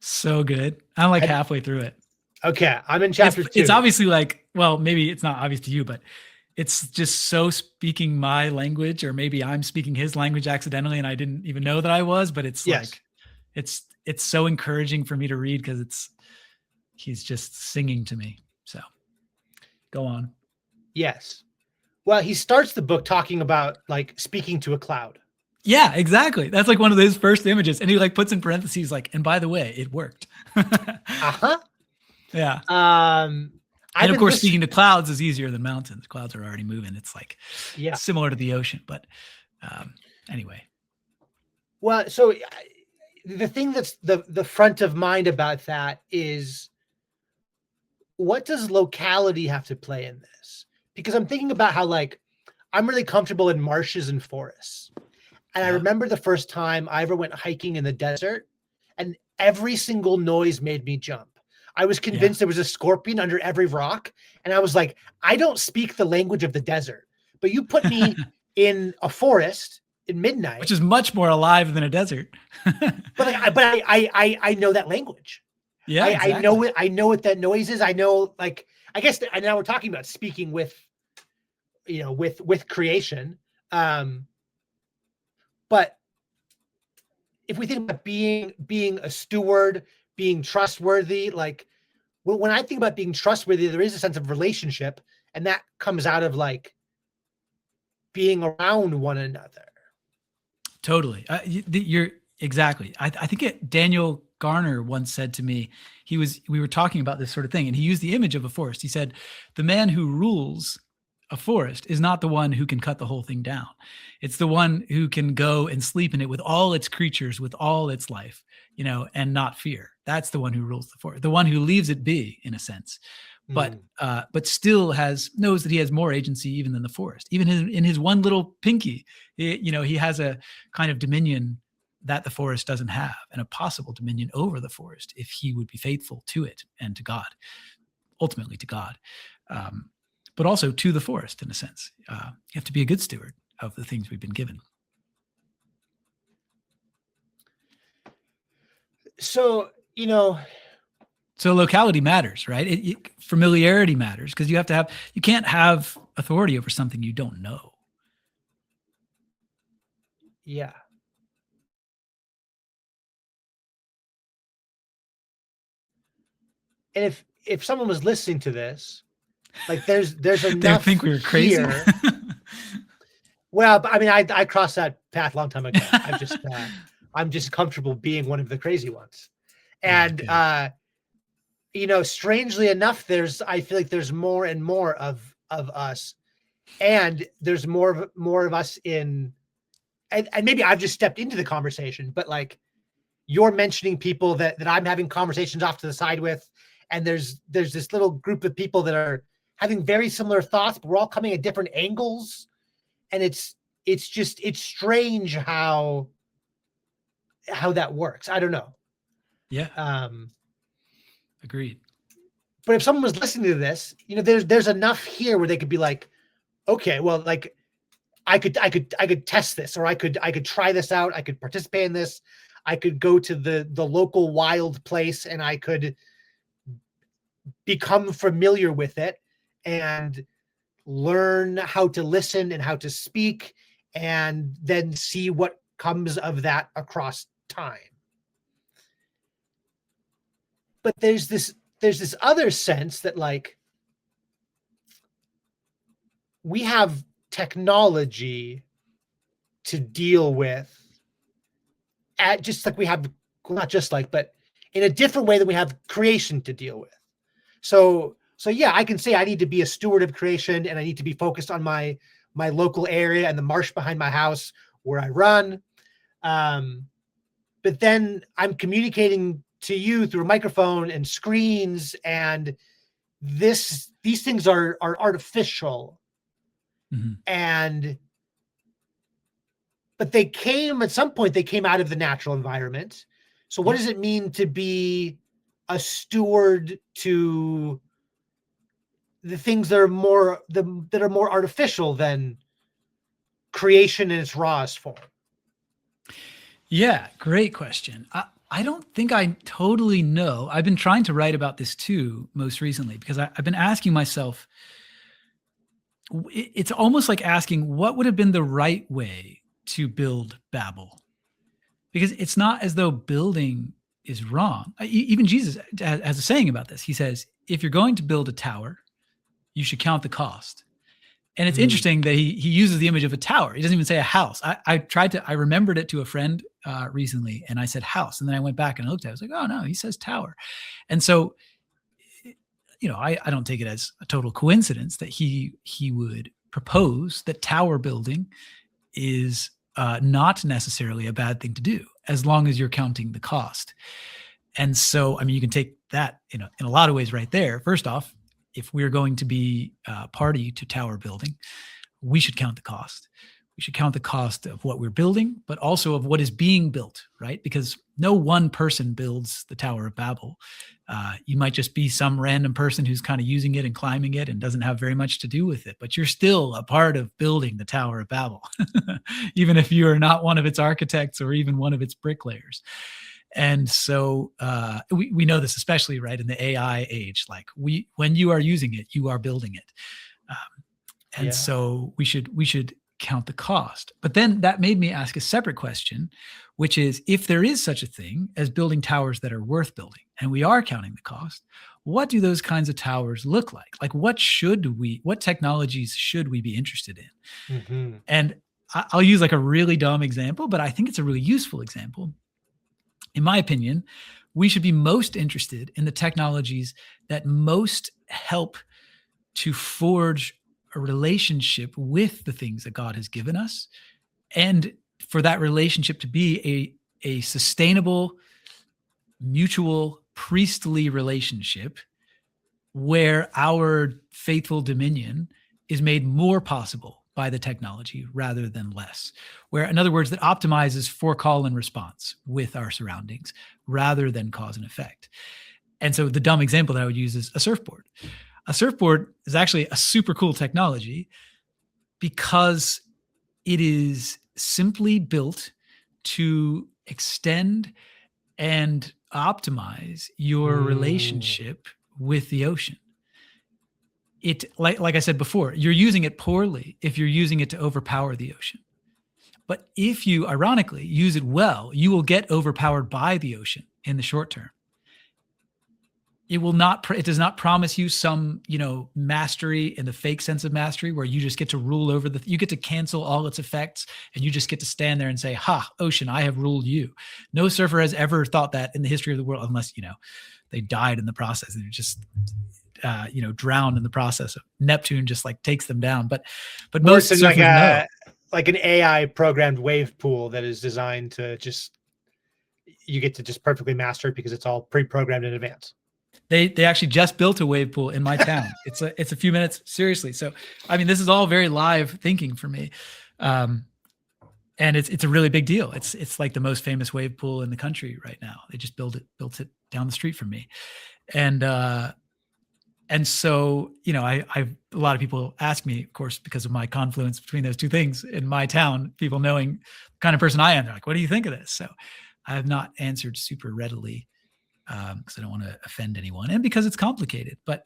So good. I'm like halfway through it. Okay, I'm in chapter 2. It's obviously like, well, maybe it's not obvious to you, but it's just so speaking my language, or maybe I'm speaking his language accidentally and I didn't even know that I was, but it's like, it's so encouraging for me to read because he's just singing to me. So go on. Yes. Well, he starts the book talking about like speaking to a cloud. Yeah, exactly. That's like one of his first images. And he like puts in parentheses like, and by the way, it worked. Uh-huh. Yeah. And of course, speaking to clouds is easier than mountains. Clouds are already moving. It's like similar to the ocean. But anyway. Well, so the thing that's the front of mind about that is, what does locality have to play in this? Because I'm thinking about how like I'm really comfortable in marshes and forests. And I remember the first time I ever went hiking in the desert, and every single noise made me jump. I was convinced there was a scorpion under every rock. And I was like, I don't speak the language of the desert, but you put me in a forest at midnight, which is much more alive than a desert. but I know that language. Yeah, exactly. I know it. I know what that noise is. I know, like, I guess now we're talking about speaking with, with creation. But if we think about being a steward, being trustworthy, like when I think about being trustworthy, there is a sense of relationship, and that comes out of like being around one another. Totally. You're exactly. I think Daniel Garner once said to me, we were talking about this sort of thing, and he used the image of a forest. He said, the man who rules a forest is not the one who can cut the whole thing down. It's the one who can go and sleep in it with all its creatures, with all its life, and not fear. That's the one who rules the forest, the one who leaves it be, in a sense, but still knows that he has more agency even than the forest. Even in his one little pinky, he has a kind of dominion that the forest doesn't have, and a possible dominion over the forest if he would be faithful to it and to God, ultimately to God. But also to the forest, in a sense. You have to be a good steward of the things we've been given. So, So locality matters, right? Familiarity matters, because you can't have authority over something you don't know. Yeah. And if someone was listening to this, like there's enough they think we were crazy. Here. Well, I mean, I crossed that path a long time ago. I'm just comfortable being one of the crazy ones. And strangely enough, I feel like there's more and more of us, and there's more of us in, and maybe I've just stepped into the conversation, but like you're mentioning people that I'm having conversations off to the side with, and there's this little group of people that are having very similar thoughts, but we're all coming at different angles. And it's strange how that works. I don't know. Yeah. Agreed. But if someone was listening to this, there's enough here where they could be like, okay, well, like I could test this, or I could try this out. I could participate in this. I could go to the local wild place, and I could become familiar with it and learn how to listen and how to speak, and then see what comes of that across time. But there's this other sense that like we have technology to deal with, just like we have, not just like, but in a different way than we have creation to deal with. So yeah, I can say I need to be a steward of creation, and I need to be focused on my local area and the marsh behind my house where I run. But then I'm communicating to you through a microphone and screens, and these things are artificial. Mm-hmm. But at some point they came out of the natural environment. So what does it mean to be a steward to the things that are more artificial than creation in its rawest form? Yeah, great question. I don't think I totally know. I've been trying to write about this too most recently because I've been asking myself, it's almost like asking what would have been the right way to build Babel? Because it's not as though building is wrong. Even Jesus has a saying about this. He says, if you're going to build a tower, you should count the cost. And it's interesting that he uses the image of a tower. He doesn't even say a house. I remembered it to a friend recently, and I said house. And then I went back and I looked at it. I was like, oh, no, he says tower. And so, I don't take it as a total coincidence that he would propose that tower building is not necessarily a bad thing to do, as long as you're counting the cost. And so, I mean, you can take that in a lot of ways right there. First off, if we're going to be party to tower building, we should count the cost. We should count the cost of what we're building, but also of what is being built, right? Because no one person builds the Tower of Babel. You might just be some random person who's kind of using it and climbing it and doesn't have very much to do with it, but you're still a part of building the Tower of Babel, even if you are not one of its architects or even one of its bricklayers. And so we know this, especially right in the AI age, like when you are using it, you are building it. So we should count the cost. But then that made me ask a separate question, which is, if there is such a thing as building towers that are worth building, and we are counting the cost, what do those kinds of towers look like? Like what technologies should we be interested in? Mm-hmm. And I'll use like a really dumb example, but I think it's a really useful example. In my opinion, we should be most interested in the technologies that most help to forge a relationship with the things that God has given us, and for that relationship to be a sustainable, mutual, priestly relationship where our faithful dominion is made more possible by the technology rather than less. Where, in other words, that optimizes for call and response with our surroundings rather than cause and effect. And so the dumb example that I would use is a surfboard. A surfboard is actually a super cool technology because it is simply built to extend and optimize your relationship with the ocean. It, like I said before, you're using it poorly if you're using it to overpower the ocean. But if you, ironically, use it well, you will get overpowered by the ocean in the short term. It does not promise you some, mastery in the fake sense of mastery where you just get to rule over you get to cancel all its effects and you just get to stand there and say, ha, ocean, I have ruled you. No surfer has ever thought that in the history of the world, unless, they died in the process and just, drowned in the process. Neptune just like takes them down. But most surfers know. Like an AI programmed wave pool that is designed to you get to just perfectly master it because it's all pre-programmed in advance. They actually just built a wave pool in my town. It's a few minutes, seriously. So, I mean, this is all very live thinking for me. And it's a really big deal. It's like the most famous wave pool in the country right now. They just built it down the street from me. And so, a lot of people ask me, of course, because of my confluence between those two things in my town, people knowing the kind of person I am, they're like, what do you think of this? So I have not answered super readily because I don't want to offend anyone and because it's complicated. But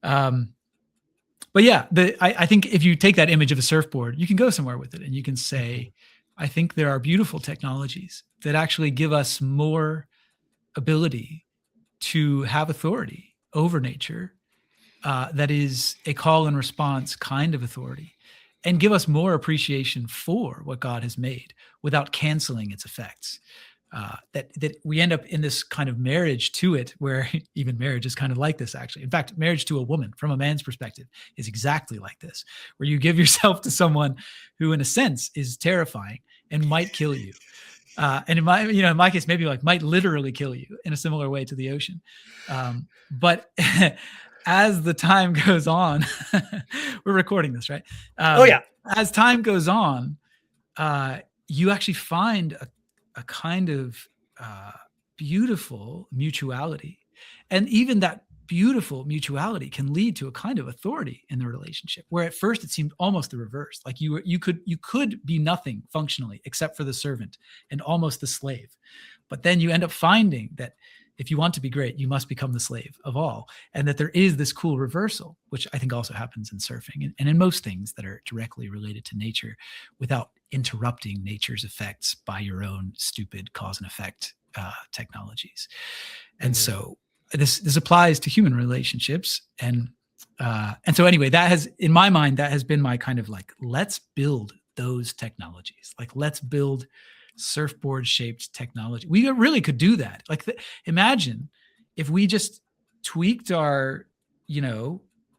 yeah, I think if you take that image of a surfboard, you can go somewhere with it and you can say, I think there are beautiful technologies that actually give us more ability to have authority over nature. That is a call and response kind of authority, and give us more appreciation for what God has made without canceling its effects. That we end up in this kind of marriage to it, where even marriage is kind of like this, actually. In fact, marriage to a woman from a man's perspective is exactly like this, where you give yourself to someone who, in a sense, is terrifying and might kill you. And in my case, maybe like might literally kill you in a similar way to the ocean. But as the time goes on, we're recording this, right? As time goes on, you actually find a kind of beautiful mutuality. And even that beautiful mutuality can lead to a kind of authority in the relationship, where at first it seemed almost the reverse. Like you could be nothing functionally except for the servant and almost the slave. But then you end up finding that if you want to be great, you must become the slave of all. And that there is this cool reversal, which I think also happens in surfing and in most things that are directly related to nature, without interrupting nature's effects by your own stupid cause and effect technologies. And so this applies to human relationships. And so anyway, that has, in my mind, that has been my kind of like, let's build those technologies. Like, let's build surfboard shaped technology. We really could do that. Like, imagine if we just tweaked our,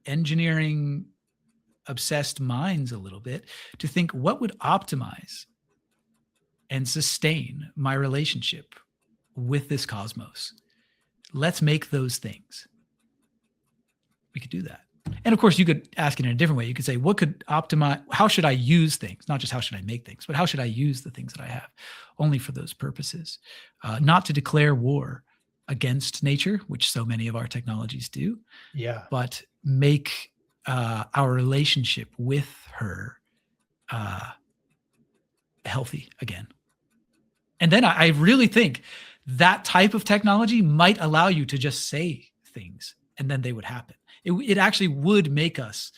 engineering obsessed minds a little bit to think, what would optimize and sustain my relationship with this cosmos? Let's make those things. We could do that. And of course, you could ask it in a different way. You could say, what could optimize, how should I use things? Not just how should I make things, but how should I use the things that I have only for those purposes? Not to declare war against nature, which so many of our technologies do. Yeah. But make our relationship with her healthy again. And then I really think that type of technology might allow you to just say things and then they would happen. It actually would make us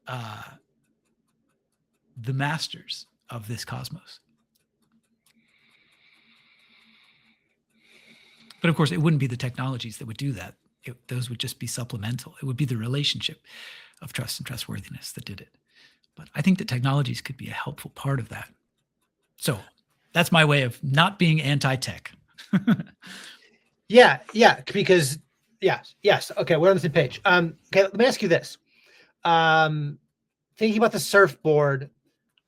the masters of this cosmos. But of course, it wouldn't be the technologies that would do that. Those would just be supplemental. It would be the relationship of trust and trustworthiness that did it. But I think that technologies could be a helpful part of that. So that's my way of not being anti-tech. Yeah, because yes. Okay, we're on the same page. Okay, let me ask you this. Thinking about the surfboard,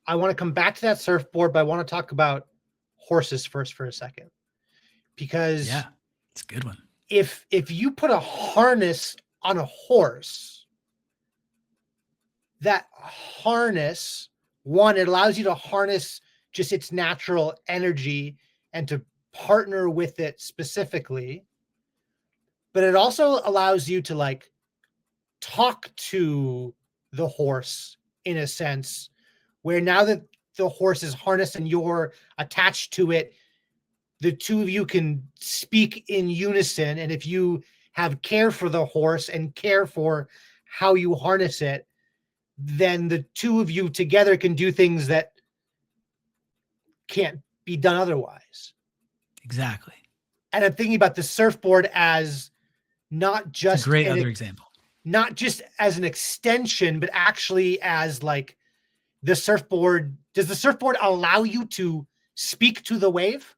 I want to come back to that surfboard, but I want to talk about horses first for a second. Because it's a good one. If you put a harness on a horse, that harness, one, it allows you to harness just its natural energy and to partner with it specifically. But it also allows you to like talk to the horse in a sense, where now that the horse is harnessed and you're attached to it, the two of you can speak in unison. And if you have care for the horse and care for how you harness it, then the two of you together can do things that can't be done otherwise. Exactly. And I'm thinking about the surfboard as not just a great other example, not just as an extension, but actually as like the surfboard. Does the surfboard allow you to speak to the wave?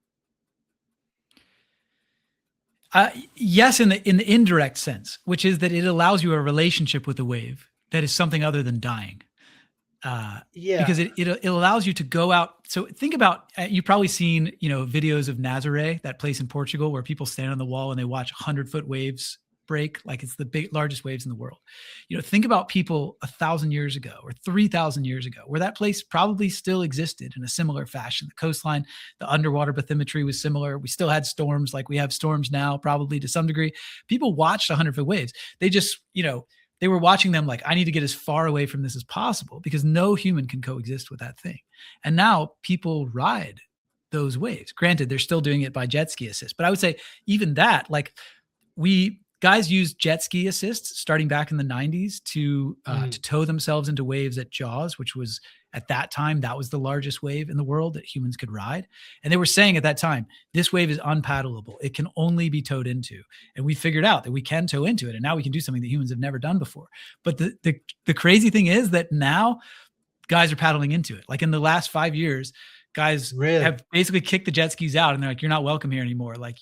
Yes, in the indirect sense, which is that it allows you a relationship with the wave that is something other than dying. Because it allows you to go out. So think about, you've probably seen, videos of Nazaré, that place in Portugal where people stand on the wall and they watch 100-foot waves break. Like it's the largest waves in the world. Think about people 1,000 years ago or 3,000 years ago, where that place probably still existed in a similar fashion. The coastline, the underwater bathymetry was similar. We still had storms like we have storms now, probably to some degree. People watched 100-foot waves. They just, they were watching them like, I need to get as far away from this as possible because no human can coexist with that thing. And now people ride those waves. Granted, they're still doing it by jet ski assist, but I would say even that, like guys used jet ski assists starting back in the 90s to tow themselves into waves at Jaws, which was at that time, that was the largest wave in the world that humans could ride. And they were saying at that time, this wave is unpaddleable. It can only be towed into. And we figured out that we can tow into it. And now we can do something that humans have never done before. But the crazy thing is that now guys are paddling into it. Like in the last 5 years, guys have basically kicked the jet skis out and they're like, you're not welcome here anymore. Like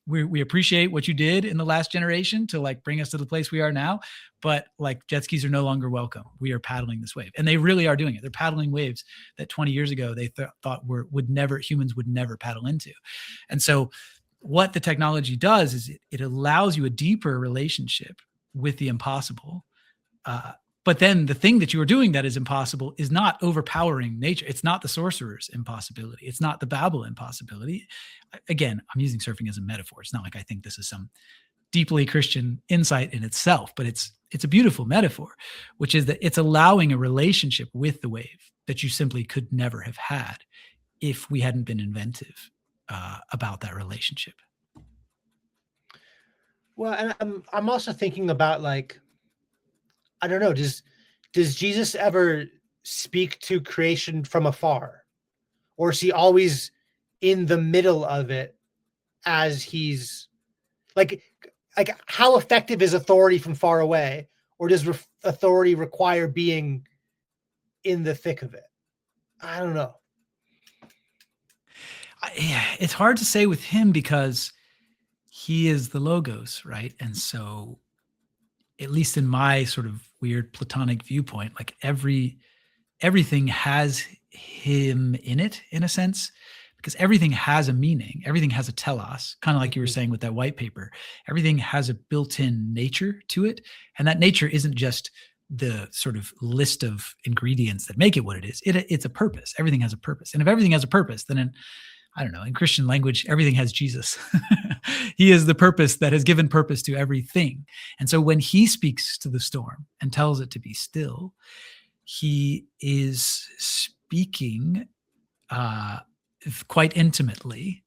we appreciate what you did in the last generation to like bring us to the place we are now, but like jet skis are no longer welcome. We are paddling this wave. And they really are doing it. They're paddling waves that 20 years ago, they thought humans would never paddle into. And so what the technology does is it allows you a deeper relationship with the impossible. But then the thing that you are doing that is impossible is not overpowering nature. It's not the sorcerer's impossibility. It's not the Babel impossibility. Again, I'm using surfing as a metaphor. It's not like I think this is some deeply Christian insight in itself, but it's a beautiful metaphor, which is that it's allowing a relationship with the wave that you simply could never have had if we hadn't been inventive about that relationship. Well, and I'm also thinking about, like, I don't know, does Jesus ever speak to creation from afar, or is he always in the middle of it as he's like how effective is authority from far away, or does authority require being in the thick of it? I don't know. It's hard to say with him because he is the logos, right? And so, at least in my sort of weird Platonic viewpoint, like everything has him in it, in a sense, because everything has a meaning. Everything has a telos, kind of like you were saying with that white paper. Everything has a built-in nature to it. And that nature isn't just the sort of list of ingredients that make it what it is. It's a purpose. Everything has a purpose. And if everything has a purpose, then I don't know, in Christian language, everything has Jesus. He is the purpose that has given purpose to everything. And so when he speaks to the storm and tells it to be still, he is speaking quite intimately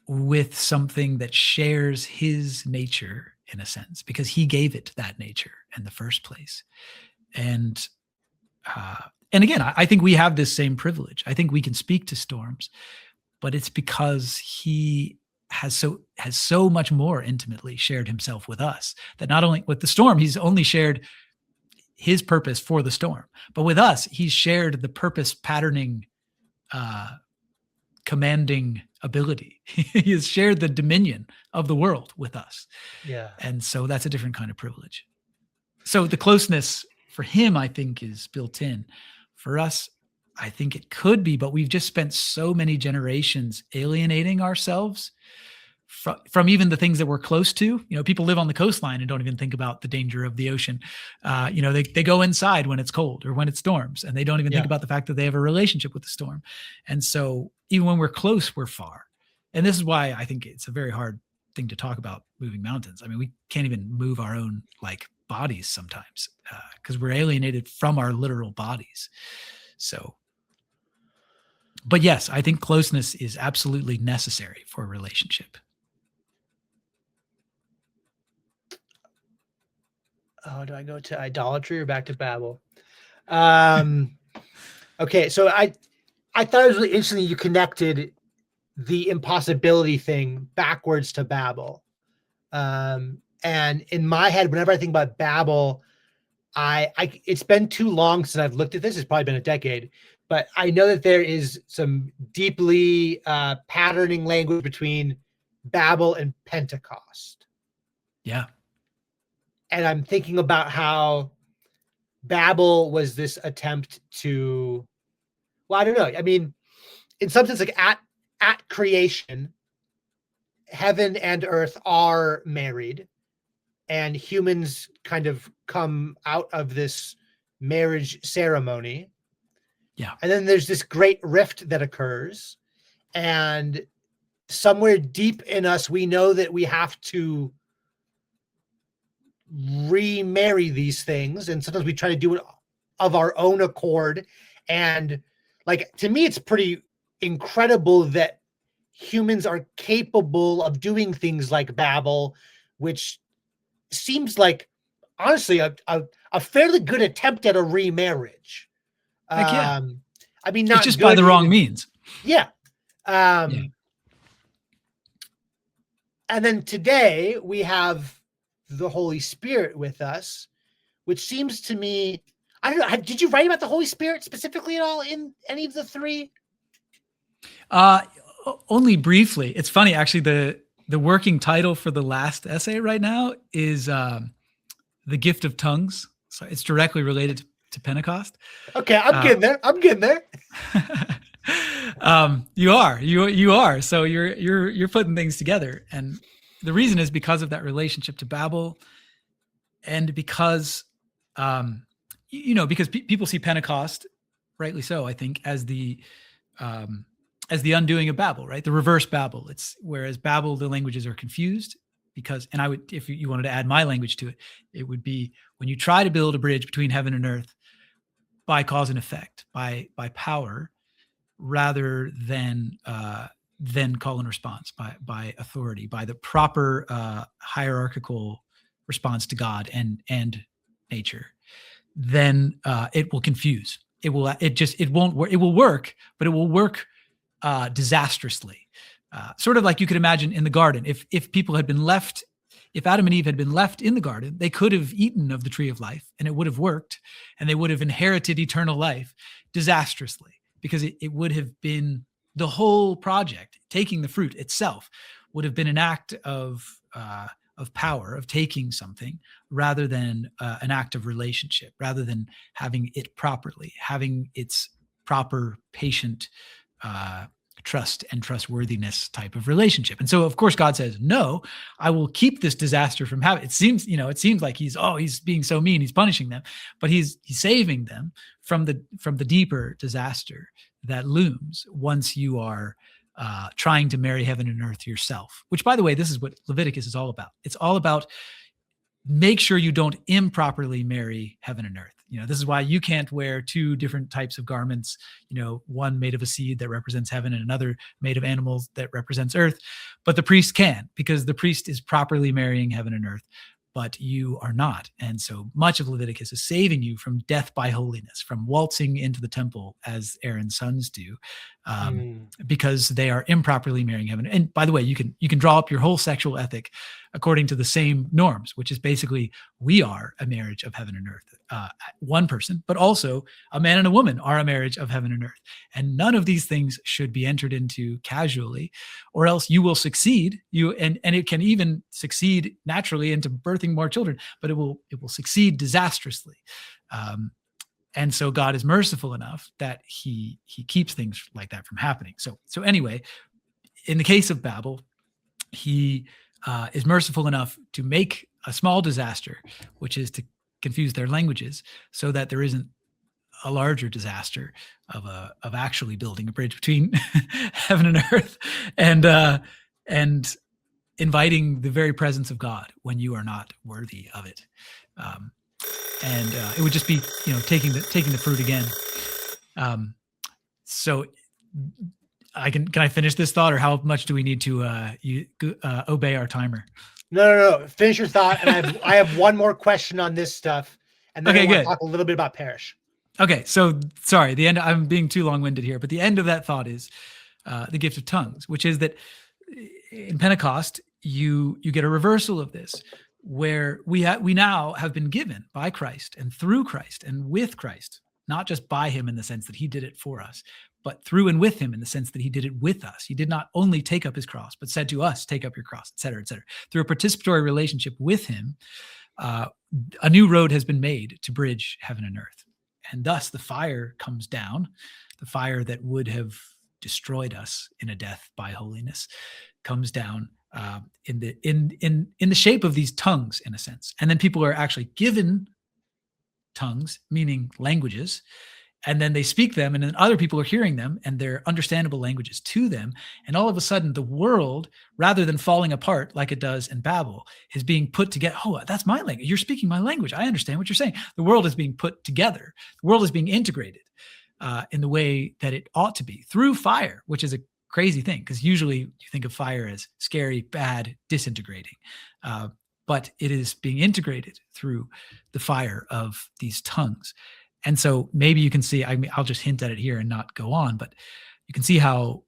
with something that shares his nature, in a sense, because he gave it that nature in the first place. And again, I think we have this same privilege. I think we can speak to storms, but it's because he has so much more intimately shared himself with us, that not only with the storm, he's only shared his purpose for the storm, but with us, he's shared the purpose patterning, commanding ability. He has shared the dominion of the world with us. Yeah. And so that's a different kind of privilege. So the closeness for him, I think, is built in. For us, I think it could be, but we've just spent so many generations alienating ourselves from even the things that we're close to. You know, people live on the coastline and don't even think about the danger of the ocean. You know, they go inside when it's cold or when it storms, and they don't even think about the fact that they have a relationship with the storm. And so even when we're close, we're far. And this is why I think it's a very hard thing to talk about moving mountains. I mean, we can't even move our own like bodies sometimes because we're alienated from our literal bodies. So, but yes, I think closeness is absolutely necessary for a relationship. Oh, do I go to idolatry or back to Babel? Okay, so I thought it was really interesting you connected the impossibility thing backwards to Babel. And in my head, whenever I think about Babel, I it's been too long since I've looked at this. It's probably been a decade, but I know that there is some deeply patterning language between Babel and Pentecost. Yeah. And I'm thinking about how Babel was this attempt to, well, I don't know. I mean, in some sense, like at creation, heaven and earth are married, and humans kind of come out of this marriage ceremony. Yeah. And then there's this great rift that occurs, and somewhere deep in us, we know that we have to remarry these things, and sometimes we try to do it of our own accord. And like, to me, it's pretty incredible that humans are capable of doing things like Babel, which seems like, honestly, a fairly good attempt at a remarriage. Heck yeah. I mean, not it's just by the wrong means. Yeah. Yeah. And then today we have the Holy Spirit with us, which seems to me, I don't know. Did you write about the Holy Spirit specifically at all in any of the three? Only briefly. It's funny, actually. The working title for the last essay right now is "The Gift of Tongues." So it's directly related to Pentecost. Okay, I'm getting there. You are. So you're putting things together, and the reason is because of that relationship to Babel, and because because people see Pentecost, rightly so, I think, as the undoing of Babel, right? The reverse Babel. It's whereas Babel, the languages are confused, because, and I would, if you wanted to add my language to it, it would be when you try to build a bridge between heaven and earth by cause and effect, by power, rather than call and response, by authority, by the proper hierarchical response to God and nature, then it will confuse. It won't work. It will work, but it will work disastrously. Sort of like you could imagine in the garden, if people had been left, if Adam and Eve had been left in the garden, they could have eaten of the tree of life and it would have worked, and they would have inherited eternal life disastrously, because it would have been, the whole project, taking the fruit itself, would have been an act of power, of taking something, rather than an act of relationship, rather than having it properly, having its proper patient trust and trustworthiness type of relationship. And so, of course, God says, no, I will keep this disaster from happening. It seems like he's being so mean, he's punishing them, but he's saving them from the deeper disaster that looms once you are trying to marry heaven and earth yourself, which, by the way, this is what Leviticus is all about. It's all about, make sure you don't improperly marry heaven and earth. This is why you can't wear two different types of garments, one made of a seed that represents heaven and another made of animals that represents earth. But the priest can, because the priest is properly marrying heaven and earth, but you are not. And so much of Leviticus is saving you from death by holiness, from waltzing into the temple as Aaron's sons do, because they are improperly marrying heaven. And by the way, you can draw up your whole sexual ethic according to the same norms, which is basically, we are a marriage of heaven and earth. One person, but also a man and a woman are a marriage of heaven and earth. And none of these things should be entered into casually, or else you will succeed. And it can even succeed naturally into birthing more children, but it will succeed disastrously. And so God is merciful enough that he keeps things like that from happening. So anyway, in the case of Babel, he is merciful enough to make a small disaster, which is to confuse their languages, so that there isn't a larger disaster of actually building a bridge between heaven and earth, and inviting the very presence of God when you are not worthy of it. And it would just be, taking the fruit again. So can I finish this thought, or how much do we need to obey our timer? No. Finish your thought, and I have one more question on this stuff, and then I want to talk a little bit about parish. Okay, so sorry, the end. I'm being too long-winded here, but the end of that thought is the gift of tongues, which is that in Pentecost you get a reversal of this, where we now have been given by Christ and through Christ and with Christ, not just by him in the sense that he did it for us, but through and with him in the sense that he did it with us. He did not only take up his cross, but said to us, take up your cross, et cetera, et cetera. Through a participatory relationship with him, a new road has been made to bridge heaven and earth. And thus the fire comes down, the fire that would have destroyed us in a death by holiness comes down in the shape of these tongues, in a sense. And then people are actually given tongues, meaning languages, and then they speak them, and then other people are hearing them, and they're understandable languages to them. And all of a sudden, the world, rather than falling apart like it does in Babel, is being put together. Oh, that's my language. You're speaking my language. I understand what you're saying. The world is being put together. The world is being integrated in the way that it ought to be, through fire, which is a crazy thing, because usually you think of fire as scary, bad, disintegrating. But it is being integrated through the fire of these tongues. And so maybe you can see, I'll just hint at it here and not go on, but you can see how,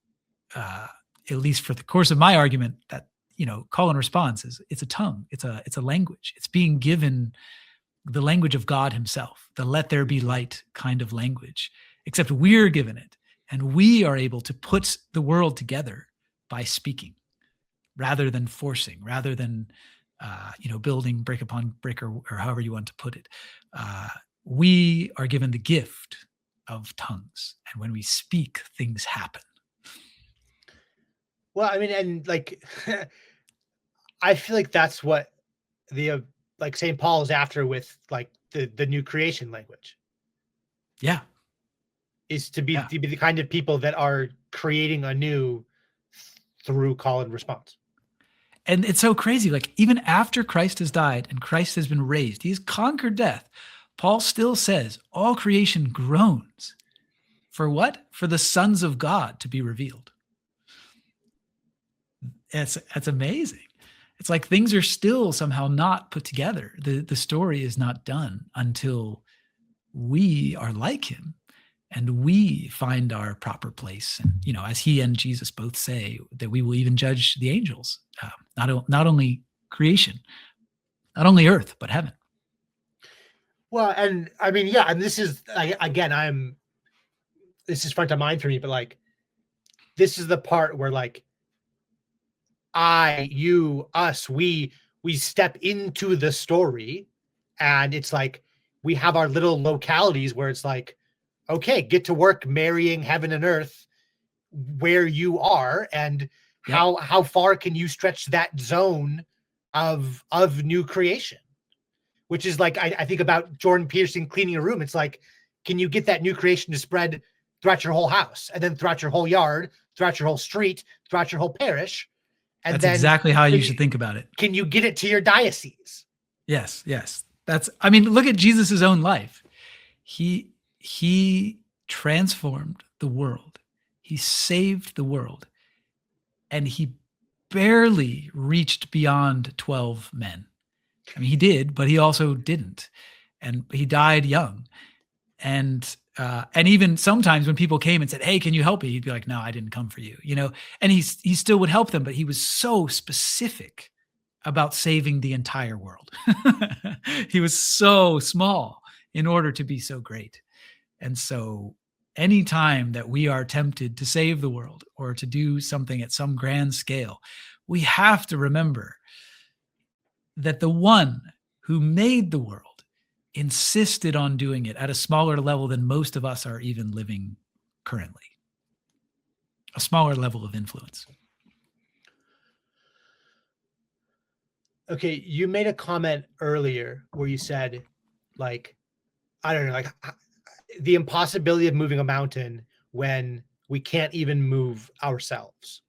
at least for the course of my argument, that, call and response it's a tongue, it's a language. It's being given the language of God himself, the let there be light kind of language, except we're given it. And we are able to put the world together by speaking, rather than forcing, rather than, building brick upon brick, or however you want to put it. We are given the gift of tongues, and when we speak, things happen. Well, I mean, and I feel like that's what the St. Paul is after with the new creation language. Yeah, is to be the kind of people that are creating anew through call and response. And it's so crazy. Like even after Christ has died and Christ has been raised, he's conquered death. Paul still says all creation groans for what? For the sons of God to be revealed. That's amazing. It's like things are still somehow not put together. The story is not done until we are like him and we find our proper place. And, as he and Jesus both say, that we will even judge the angels, not only creation, not only earth, but heaven. Well, and I mean, yeah, and this is, again, this is front of mind for me, but like, this is the part where like, you, us, we step into the story, and it's like, we have our little localities where it's like, okay, get to work marrying heaven and earth where you are, and how far can you stretch that zone of new creation? Which is like, I think about Jordan Peterson cleaning a room. It's like, can you get that new creation to spread throughout your whole house, and then throughout your whole yard, throughout your whole street, throughout your whole parish? And that's then exactly how you should think about it. Can you get it to your diocese? Yes. Look at Jesus's own life. He transformed the world. He saved the world. And he barely reached beyond 12 men. I mean, he did, but he also didn't. And he died young. And even sometimes when people came and said, "Hey, can you help me?" He'd be like, "No, I didn't come for you." And he still would help them, but he was so specific about saving the entire world. He was so small in order to be so great. And so anytime that we are tempted to save the world or to do something at some grand scale, we have to remember that the one who made the world insisted on doing it at a smaller level than most of us are even living currently. A smaller level of influence. Okay, you made a comment earlier where you said, like, I don't know, like the impossibility of moving a mountain when we can't even move ourselves.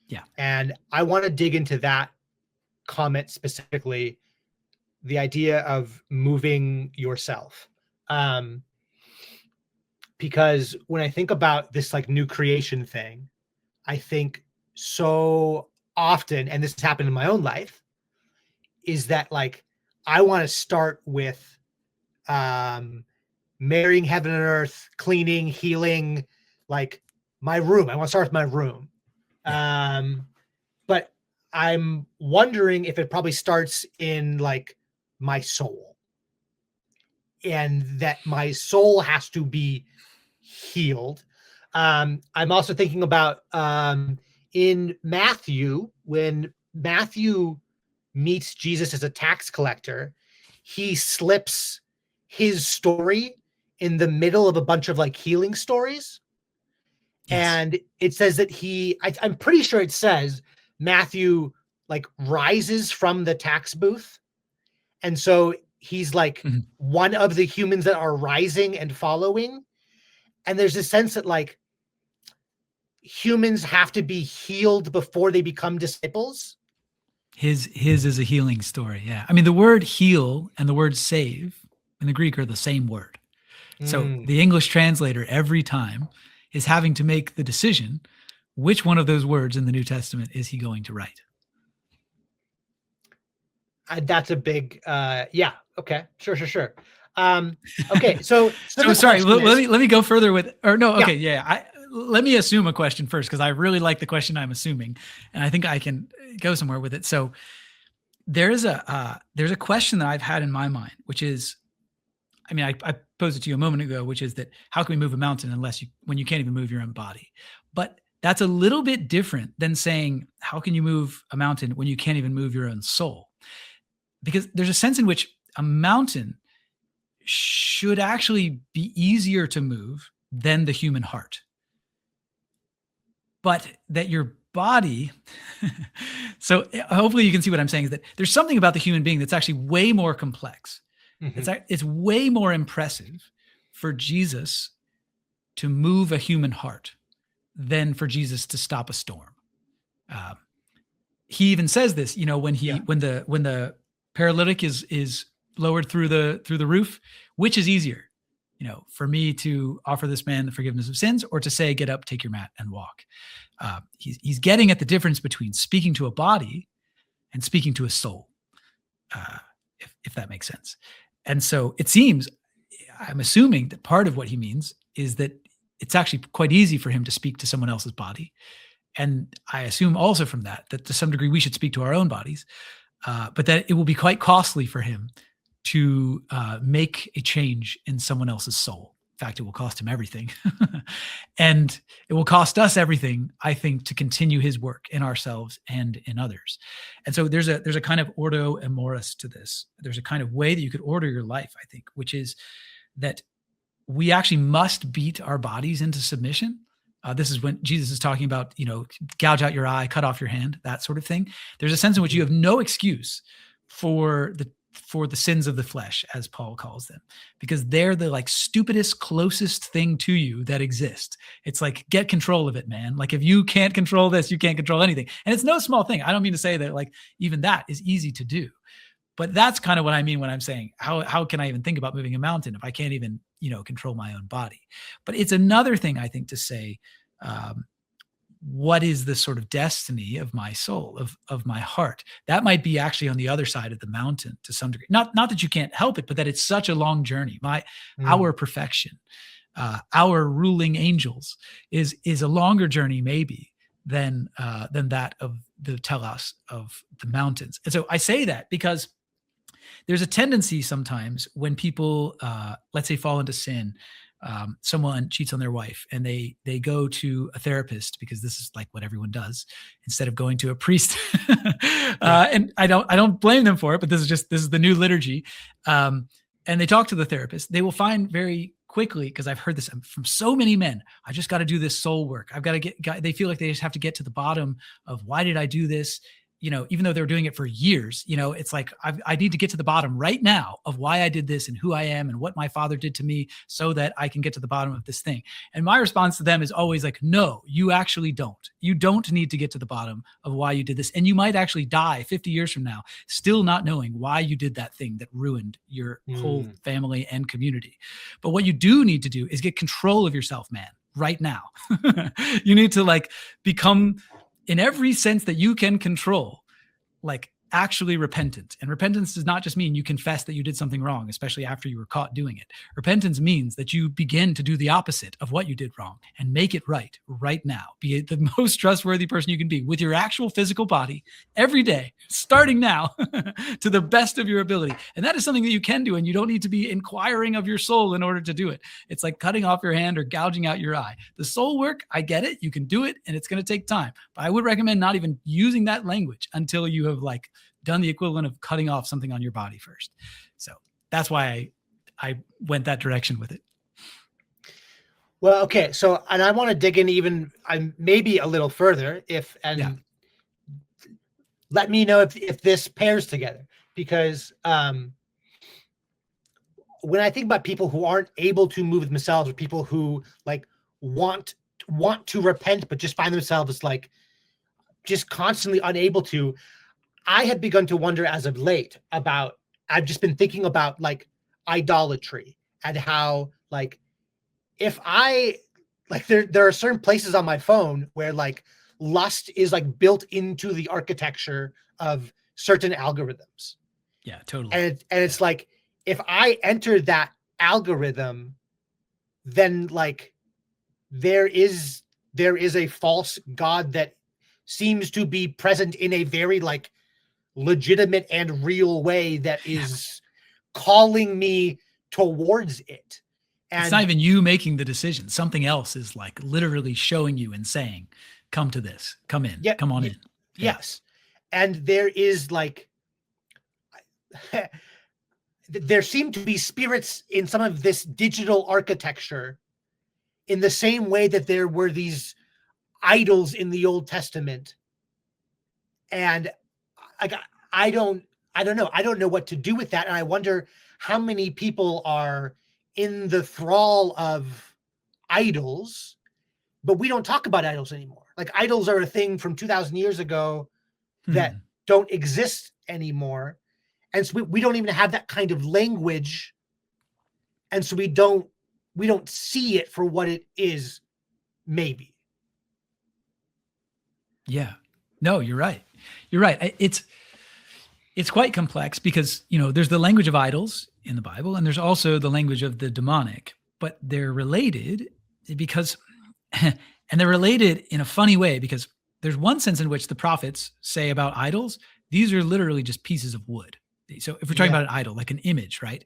Yeah. And I want to dig into that comment specifically, the idea of moving yourself. Because when I think about this like new creation thing, I think so often, and this has happened in my own life, is that like, I want to start with marrying heaven and earth, cleaning, healing, like my room. I want to start with my room. Yeah. But I'm wondering if it probably starts in like my soul, and that my soul has to be healed. I'm also thinking about in Matthew, when Matthew meets Jesus as a tax collector, he slips his story in the middle of a bunch of like healing stories. Yes. And it says that I'm pretty sure it says Matthew like rises from the tax booth. And so he's like one of the humans that are rising and following. And there's a sense that like humans have to be healed before they become disciples. His is a healing story. Yeah. I mean, the word heal and the word save in the Greek are the same word. So the English translator every time is having to make the decision, which one of those words in the New Testament is he going to write? That's a big, yeah. Okay. Sure. Okay. So sorry, let me go further with, or no. Okay. Yeah. Let me assume a question first, because I really like the question I'm assuming, and I think I can go somewhere with it. So there's a question that I've had in my mind, which is, I mean, I posed it to you a moment ago, which is that how can we move a mountain when you can't even move your own body? But that's a little bit different than saying, how can you move a mountain when you can't even move your own soul? Because there's a sense in which a mountain should actually be easier to move than the human heart. But that your body, so hopefully you can see what I'm saying, is that there's something about the human being that's actually way more complex. It's way more impressive for Jesus to move a human heart than for Jesus to stop a storm. he even says this, when Yeah. when the paralytic is lowered through the roof, which is easier, for me to offer this man the forgiveness of sins, or to say, get up, take your mat, and walk. He's getting at the difference between speaking to a body and speaking to a soul, if that makes sense. And so it seems, I'm assuming that part of what he means is that it's actually quite easy for him to speak to someone else's body. And I assume also from that to some degree we should speak to our own bodies, but that it will be quite costly for him to make a change in someone else's soul. In fact, it will cost him everything. And it will cost us everything, I think, to continue his work in ourselves and in others. And so there's a kind of ordo amoris to this. There's a kind of way that you could order your life, I think, which is that we actually must beat our bodies into submission. This is when Jesus is talking about, gouge out your eye, cut off your hand, that sort of thing. There's a sense in which you have no excuse for the sins of the flesh, as Paul calls them, because they're the like stupidest, closest thing to you that exists. It's like, get control of it, man. Like, if you can't control this, you can't control anything. And it's no small thing. I don't mean to say that like even that is easy to do, but that's kind of what I mean when I'm saying, how can I even think about moving a mountain if I can't even, control my own body? But it's another thing, I think, to say, what is the sort of destiny of my soul, of my heart? That might be actually on the other side of the mountain to some degree. Not that you can't help it, but that it's such a long journey. Our perfection, our ruling angels is a longer journey maybe than that of the telos of the mountains. And so I say that because there's a tendency sometimes when people, let's say, fall into sin. Someone cheats on their wife and they go to a therapist, because this is like what everyone does, instead of going to a priest. And I don't blame them for it, but this is the new liturgy. And they talk to the therapist. They will find very quickly, because I've heard this from so many men, I just got to do this soul work. I've got to they feel like they just have to get to the bottom of, why did I do this? Even though they were doing it for years, it's like, I need to get to the bottom right now of why I did this and who I am and what my father did to me, so that I can get to the bottom of this thing. And my response to them is always like, no, you actually don't. You don't need to get to the bottom of why you did this. And you might actually die 50 years from now, still not knowing why you did that thing that ruined your whole family and community. But what you do need to do is get control of yourself, man, right now. You need to become, in every sense that you can control, actually repentant. And repentance does not just mean you confess that you did something wrong, especially after you were caught doing it. Repentance means that you begin to do the opposite of what you did wrong and make it right now. Be the most trustworthy person you can be with your actual physical body every day, starting now, to the best of your ability. And that is something that you can do, and you don't need to be inquiring of your soul in order to do it. It's like cutting off your hand or gouging out your eye. The soul work, I get it. You can do it, and it's going to take time. But I would recommend not even using that language until you have done the equivalent of cutting off something on your body first. So that's why I went that direction with it. Well, okay. So, and I want to dig in even maybe a little further let me know if this pairs together, because when I think about people who aren't able to move themselves, or people who want to repent, but just find themselves just constantly unable to, I had begun to wonder as of late about, I've just been thinking about idolatry, and how if I there are certain places on my phone where lust is built into the architecture of certain algorithms. Yeah, totally. And it's if I enter that algorithm, then there is a false god that seems to be present in a very legitimate and real way that is calling me towards it. And it's not even you making the decision. Something else is literally showing you and saying, come to this, come in, come on in. Yes. And there is there seem to be spirits in some of this digital architecture, in the same way that there were these idols in the Old Testament. And I don't know. I don't know what to do with that. And I wonder how many people are in the thrall of idols, but we don't talk about idols anymore. Idols are a thing from 2,000 years ago that don't exist anymore. And so we don't even have that kind of language. And so we don't see it for what it is, maybe. Yeah. No, you're right. You're right. It's quite complex because, there's the language of idols in the Bible, and there's also the language of the demonic, but they're related because, and they're related in a funny way, because there's one sense in which the prophets say about idols, these are literally just pieces of wood. So if we're talking about an idol, like an image, right?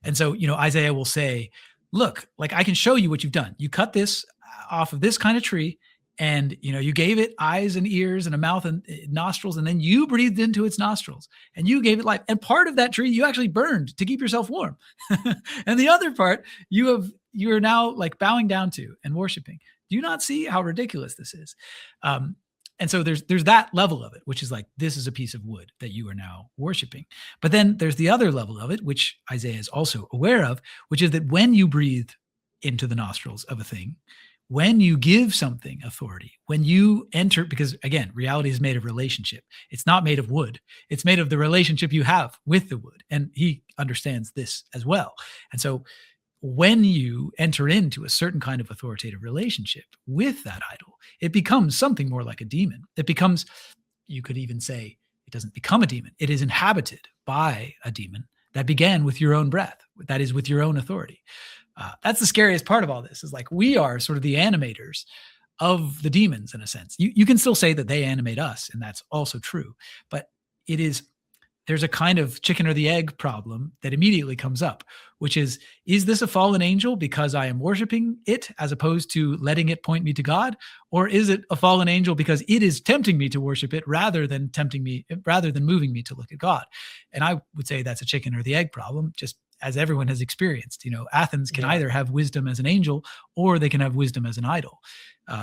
And so, Isaiah will say, look, like I can show you what you've done. You cut this off of this kind of tree, and you gave it eyes and ears and a mouth and nostrils, and then you breathed into its nostrils and you gave it life. And part of that tree you actually burned to keep yourself warm. And the other part you are now like bowing down to and worshiping. Do you not see how ridiculous this is? And so there's that level of it, which is like, this is a piece of wood that you are now worshiping. But then there's the other level of it, which Isaiah is also aware of, which is that when you breathe into the nostrils of a thing, when you give something authority, when you enter, because again, reality is made of relationship. It's not made of wood. It's made of the relationship you have with the wood. And he understands this as well. And so when you enter into a certain kind of authoritative relationship with that idol, it becomes something more like a demon. It becomes, you could even say, it doesn't become a demon. It is inhabited by a demon that began with your own breath. That is, with your own authority. That's the scariest part of all this, is like, we are sort of the animators of the demons in a sense. You can still say that they animate us, and that's also true, but there's a kind of chicken or the egg problem that immediately comes up, which is this a fallen angel because I am worshiping it as opposed to letting it point me to God? Or is it a fallen angel because it is tempting me to worship it rather than moving me to look at God? And I would say that's a chicken or the egg problem, just as everyone has experienced. Athens can either have wisdom as an angel or they can have wisdom as an idol.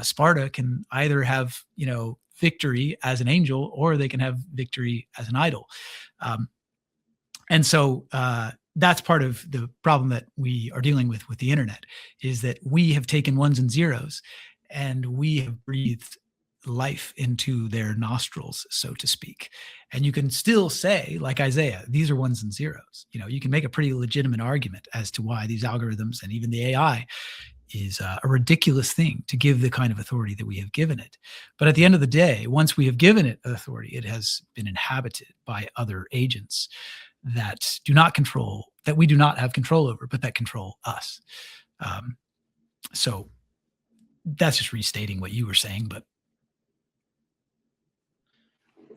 Sparta can either have, victory as an angel or they can have victory as an idol. And so that's part of the problem that we are dealing with the internet, is that we have taken ones and zeros and we have breathed life into their nostrils, so to speak. And you can still say, like Isaiah, these are ones and zeros. You can make a pretty legitimate argument as to why these algorithms and even the AI is a ridiculous thing to give the kind of authority that we have given it. But at the end of the day, once we have given it authority, it has been inhabited by other agents that we do not have control over, but that control us. So that's just restating what you were saying, but.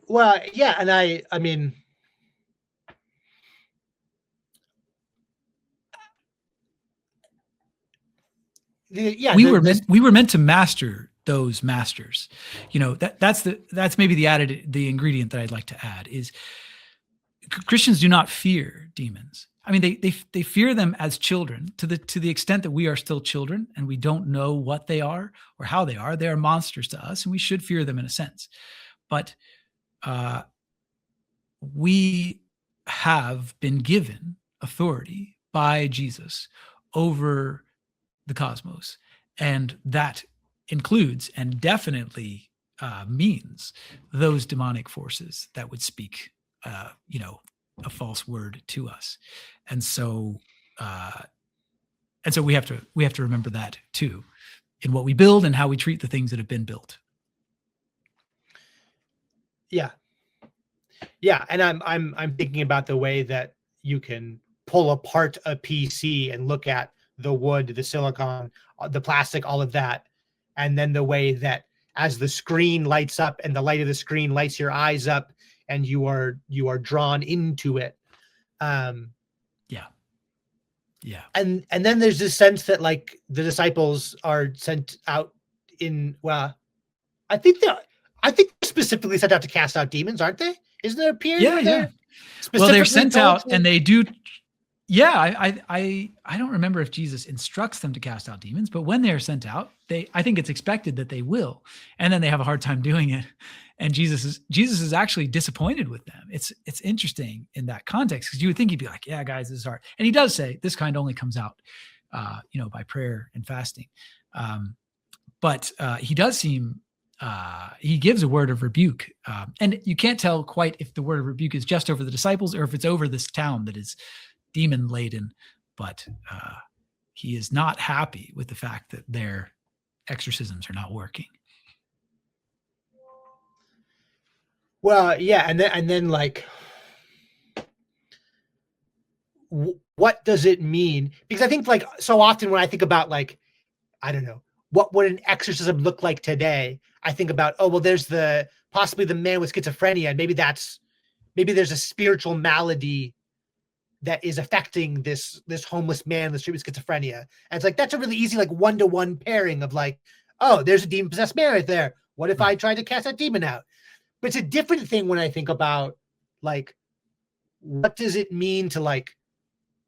Well, yeah. And I mean, we were meant to master those masters. That's maybe the ingredient that I'd like to add is Christians do not fear demons. I mean, they fear them as children to the extent that we are still children and we don't know what they are or how they are. They are monsters to us, and we should fear them in a sense. But we have been given authority by Jesus over the cosmos, and that includes and definitely means those demonic forces that would speak, a false word to us, and so we have to remember that too, in what we build and how we treat the things that have been built. Yeah, and I'm thinking about the way that you can pull apart a PC and look at the wood, the silicon, the plastic, all of that. And then the way that as the screen lights up and the light of the screen lights your eyes up and you are drawn into it. Yeah. And then there's this sense that like the disciples are sent out I think they're specifically sent out to cast out demons, aren't they? Isn't there a period? Yeah. Well, they're sent out and they do. Yeah, I don't remember if Jesus instructs them to cast out demons, but when they're sent out, I think it's expected that they will, and then they have a hard time doing it. And Jesus is actually disappointed with them. It's interesting in that context, because you would think he'd be like, "Yeah, guys, this is hard," and he does say this kind only comes out, by prayer and fasting. But he does seem he gives a word of rebuke. And you can't tell quite if the word of rebuke is just over the disciples or if it's over this town that is demon laden. But he is not happy with the fact that their exorcisms are not working. Well, yeah, and then like, what does it mean? Because I think like so often when I think about like, I don't know, what would an exorcism look like today? I think about, oh well, there's possibly the man with schizophrenia, and maybe there's a spiritual malady that is affecting this homeless man in the street with schizophrenia. And it's like that's a really easy like one-to-one pairing of like, oh, there's a demon possessed man right there. What if I tried to cast that demon out? But it's a different thing when I think about like, what does it mean to like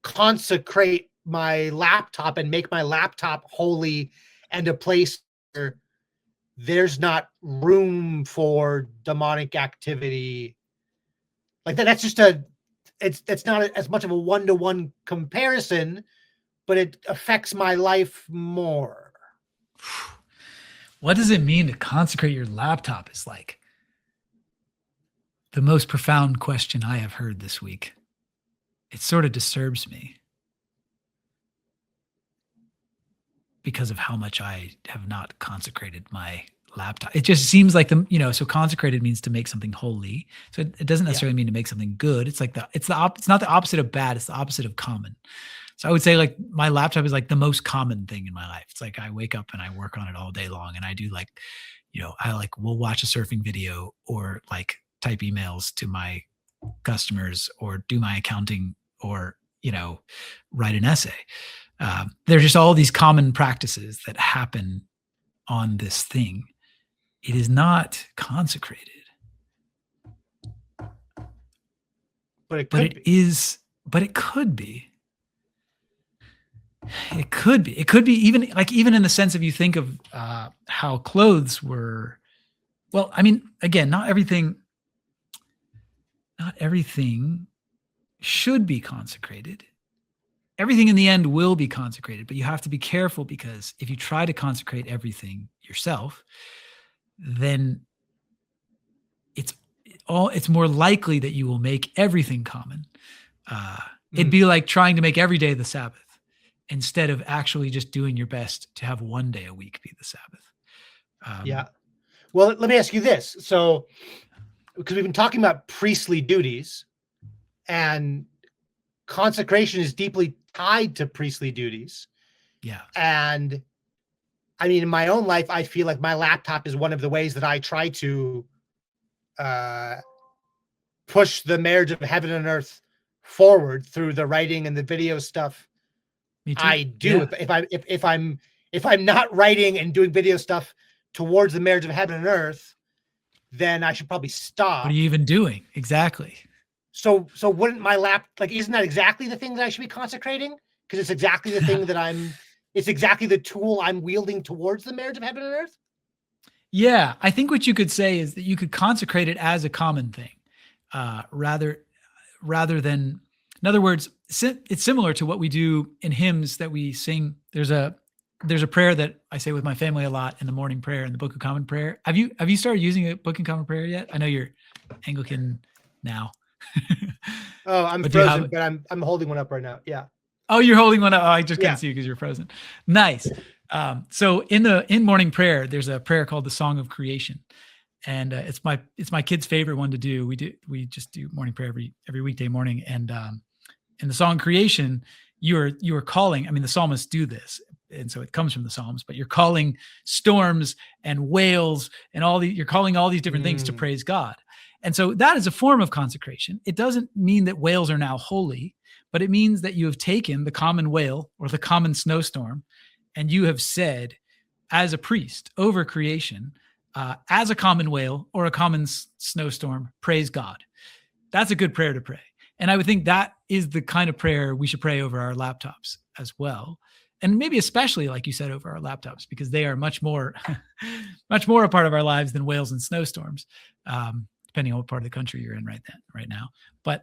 consecrate my laptop and make my laptop holy and a place where there's not room for demonic activity like that. That's just it's not as much of a one-to-one comparison, but it affects my life more. What does it mean to consecrate your laptop is like the most profound question I have heard this week. It sort of disturbs me because of how much I have not consecrated my laptop. It just seems like so consecrated means to make something holy. So it doesn't necessarily mean to make something good. It's like it's not the opposite of bad. It's the opposite of common. So I would say like my laptop is like the most common thing in my life. It's like I wake up and I work on it all day long, and I do like, I like will watch a surfing video or like type emails to my customers or do my accounting or, write an essay. There's just all these common practices that happen on this thing. It is not consecrated. But it could be. It could be even in the sense of you think of how clothes were. Well, I mean, again, not everything should be consecrated. Everything in the end will be consecrated, but you have to be careful because if you try to consecrate everything yourself, then it's more likely that you will make everything common. It'd be like trying to make every day the Sabbath instead of actually just doing your best to have one day a week be the Sabbath. Yeah. Well, let me ask you this. So, because we've been talking about priestly duties, and consecration is deeply tied to priestly duties. Yeah. And I mean, in my own life, I feel like my laptop is one of the ways that I try to push the marriage of heaven and earth forward through the writing and the video stuff. Me too. I do. Yeah. If I'm not writing and doing video stuff towards the marriage of heaven and earth, then I should probably stop. What are you even doing? Exactly. So wouldn't my isn't that exactly the thing that I should be consecrating? Because it's exactly the thing that it's exactly the tool I'm wielding towards the marriage of heaven and earth. Yeah. I think what you could say is that you could consecrate it as a common thing, rather than, in other words, it's similar to what we do in hymns that we sing. There's a prayer that I say with my family a lot in the morning prayer in the Book of Common Prayer. Have you started using a Book of Common Prayer yet? I know you're Anglican now. Oh, I'm frozen, but I'm holding one up right now. Yeah. Oh, you're holding one up. Oh, I just couldn't see you because you're frozen. Nice. So in morning prayer, there's a prayer called the Song of Creation, and it's my kid's favorite one to do. We just do morning prayer every weekday morning, and in the Song of Creation, you are calling. I mean, the psalmists do this, and so it comes from the Psalms. But you're calling storms and whales and you're calling all these different things to praise God. And so that is a form of consecration. It doesn't mean that whales are now holy, but it means that you have taken the common whale or the common snowstorm, and you have said, as a priest over creation, as a common whale or a common snowstorm, praise God. That's a good prayer to pray. And I would think that is the kind of prayer we should pray over our laptops as well. And maybe especially, like you said, over our laptops, because they are much more a part of our lives than whales and snowstorms. Depending on what part of the country you're in right now. But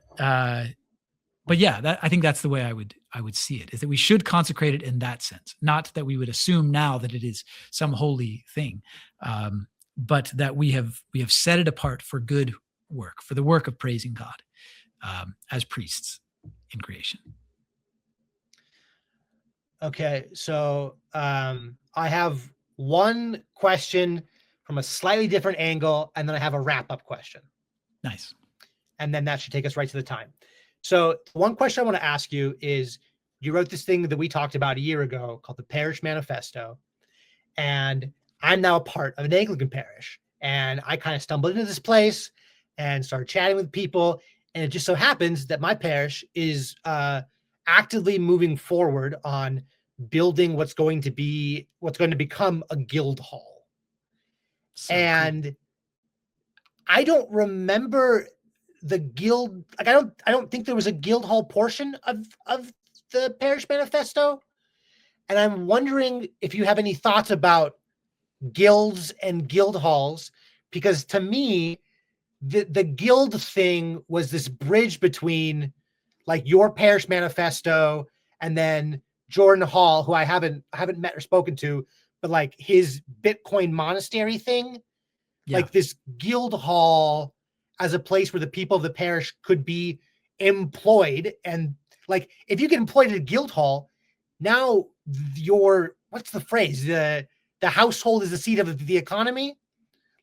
yeah, I think that's the way I would see it, is that we should consecrate it in that sense, not that we would assume now that it is some holy thing. but that we have set it apart for good work, for the work of praising God as priests in creation. Okay, so I have one question from a slightly different angle, and then I have a wrap-up question. Nice. And then that should take us right to the time. So one question I want to ask you is, you wrote this thing that we talked about a year ago called the Parish Manifesto, and I'm now a part of an Anglican parish, and I kind of stumbled into this place and started chatting with people, and it just so happens that my parish is actively moving forward on building what's going to become a guild hall. So and cool. I don't remember the guild. Like, I don't think there was a guild hall portion of the parish manifesto. And I'm wondering if you have any thoughts about guilds and guild halls, because to me, the guild thing was this bridge between like your parish manifesto and then Jordan Hall, who I haven't met or spoken to, but like his Bitcoin monastery thing. Yeah. Like this guild hall as a place where the people of the parish could be employed. And like, if you get employed at a guild hall, now what's the phrase? The household is the seat of the economy.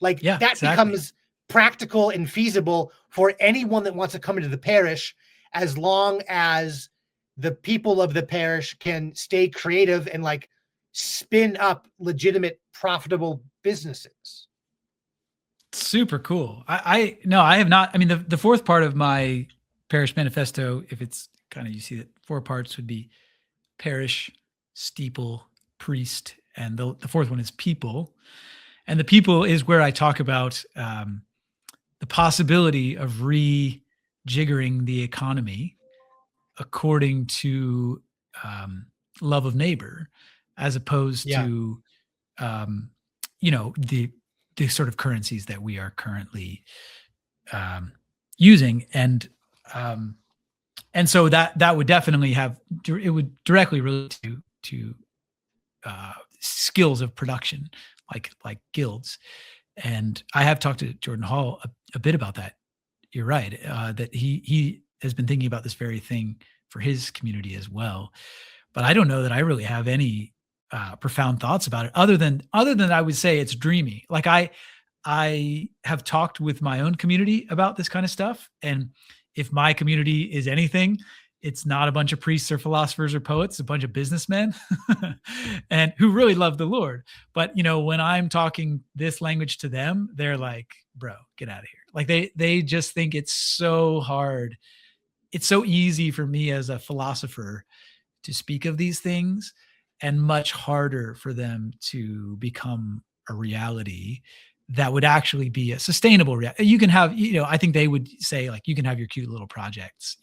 Like, Yeah, that exactly. becomes practical and feasible for anyone that wants to come into the parish, as long as the people of the parish can stay creative and like spin up legitimate, profitable businesses. Super cool. I have not. I mean, the fourth part of my parish manifesto, if it's kind of, you see that 4 parts would be parish, steeple, priest, and the fourth one is people. And the people is where I talk about the possibility of rejiggering the economy according to love of neighbor, as opposed to the sort of currencies that we are currently using. And so that would definitely it would directly relate to skills of production, like guilds. And I have talked to Jordan Hall a bit about that. You're right, that he has been thinking about this very thing for his community as well. But I don't know that I really have any profound thoughts about it, other than I would say it's dreamy. Like, I have talked with my own community about this kind of stuff, and if my community is anything, it's not a bunch of priests or philosophers or poets, a bunch of businessmen and who really love the Lord. But when I'm talking this language to them, they're like, bro, get out of here. Like, they just think it's so hard. It's so easy for me as a philosopher to speak of these things, and much harder for them to become a reality that would actually be a sustainable reality. You can have, I think they would say, like, you can have your cute little projects,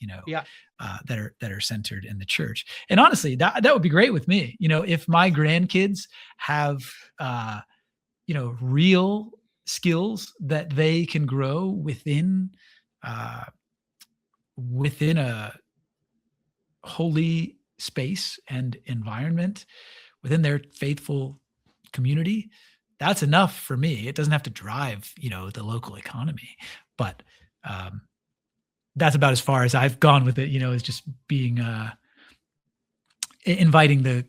that are centered in the church. And honestly, that would be great with me. If my grandkids have, real skills that they can grow within a holy space and environment within their faithful community, that's enough for me. It doesn't have to drive, the local economy, but that's about as far as I've gone with it, is just being, inviting the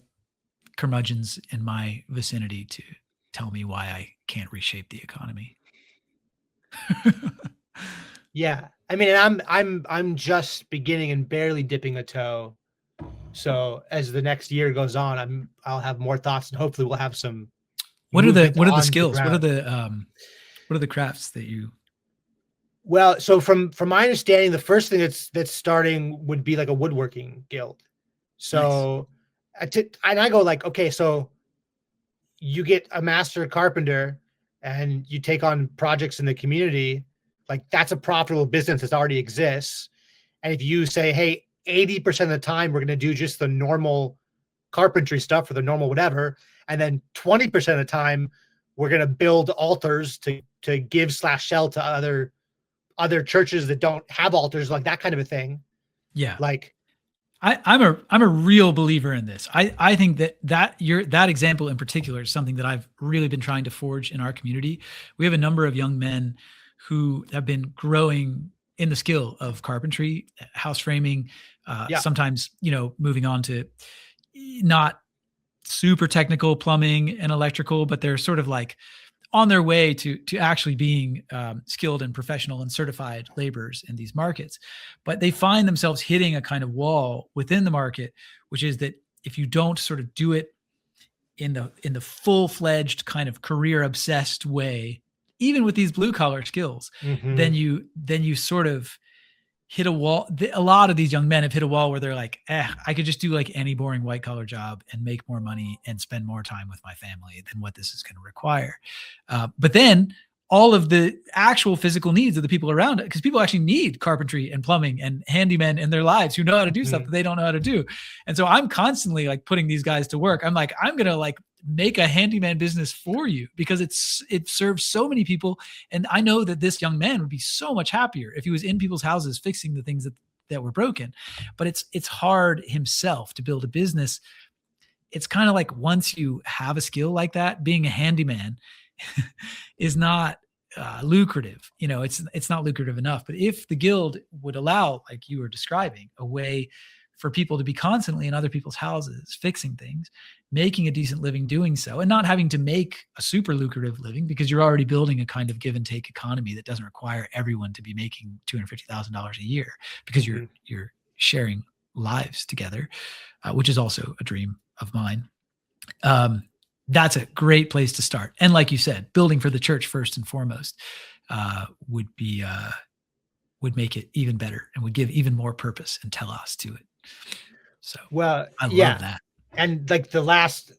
curmudgeons in my vicinity to tell me why I can't reshape the economy. Yeah. I mean, I'm just beginning and barely dipping a toe. So as the next year goes on, I'll have more thoughts, and hopefully we'll have some. What are the skills? What are the crafts that you? Well, so from my understanding, the first thing that's starting would be like a woodworking guild. So, nice. And I go like, okay, so you get a master carpenter and you take on projects in the community, like that's a profitable business that already exists. And if you say, hey, 80% of the time we're going to do just the normal carpentry stuff or the normal whatever, and then 20% of the time we're going to build altars to give/sell to other churches that don't have altars, like that kind of a thing. Yeah. Like, I'm a real believer in this. I think that example in particular is something that I've really been trying to forge in our community. We have a number of young men who have been growing in the skill of carpentry, house framing, Yeah. sometimes, moving on to not super technical plumbing and electrical, but they're sort of like on their way to actually being skilled and professional and certified laborers in these markets. But they find themselves hitting a kind of wall within the market, which is that if you don't sort of do it in the full-fledged kind of career obsessed way, even with these blue collar skills, Mm-hmm. then you sort of hit a wall. A lot of these young men have hit a wall where they're like, I could just do like any boring white collar job and make more money and spend more time with my family than what this is going to require. But then all of the actual physical needs of the people around it, because people actually need carpentry and plumbing and handymen in their lives who know how to do stuff that they don't know how to do. And so I'm constantly like putting these guys to work. I'm like, I'm going to like make a handyman business for you because it serves so many people. And I know that this young man would be so much happier if he was in people's houses fixing the things that were broken. But it's hard himself to build a business. It's kind of like once you have a skill like that, being a handyman is not lucrative. It's not lucrative enough. But if the guild would allow, like you were describing, a way for people to be constantly in other people's houses fixing things, making a decent living doing so, and not having to make a super lucrative living because you're already building a kind of give and take economy that doesn't require everyone to be making $250,000 a year because you're sharing lives together, which is also a dream of mine. That's a great place to start. And like you said, building for the church first and foremost would make it even better and would give even more purpose and telos to it. So Well, I yeah. love that. And like the last,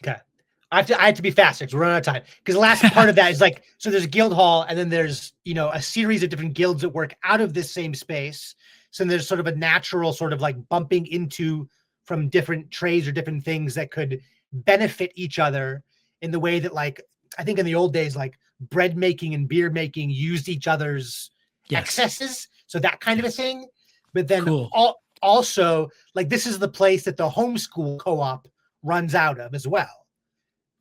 okay, I have to be fast because we're running out of time. Because the last part of that is like, so there's a guild hall, and then there's a series of different guilds that work out of this same space. So there's sort of a natural sort of like bumping into from different trades or different things that could benefit each other in the way that, like, I think in the old days, like bread making and beer making used each other's excesses. So that kind of a thing. But then also, like, this is the place that the homeschool co-op runs out of as well.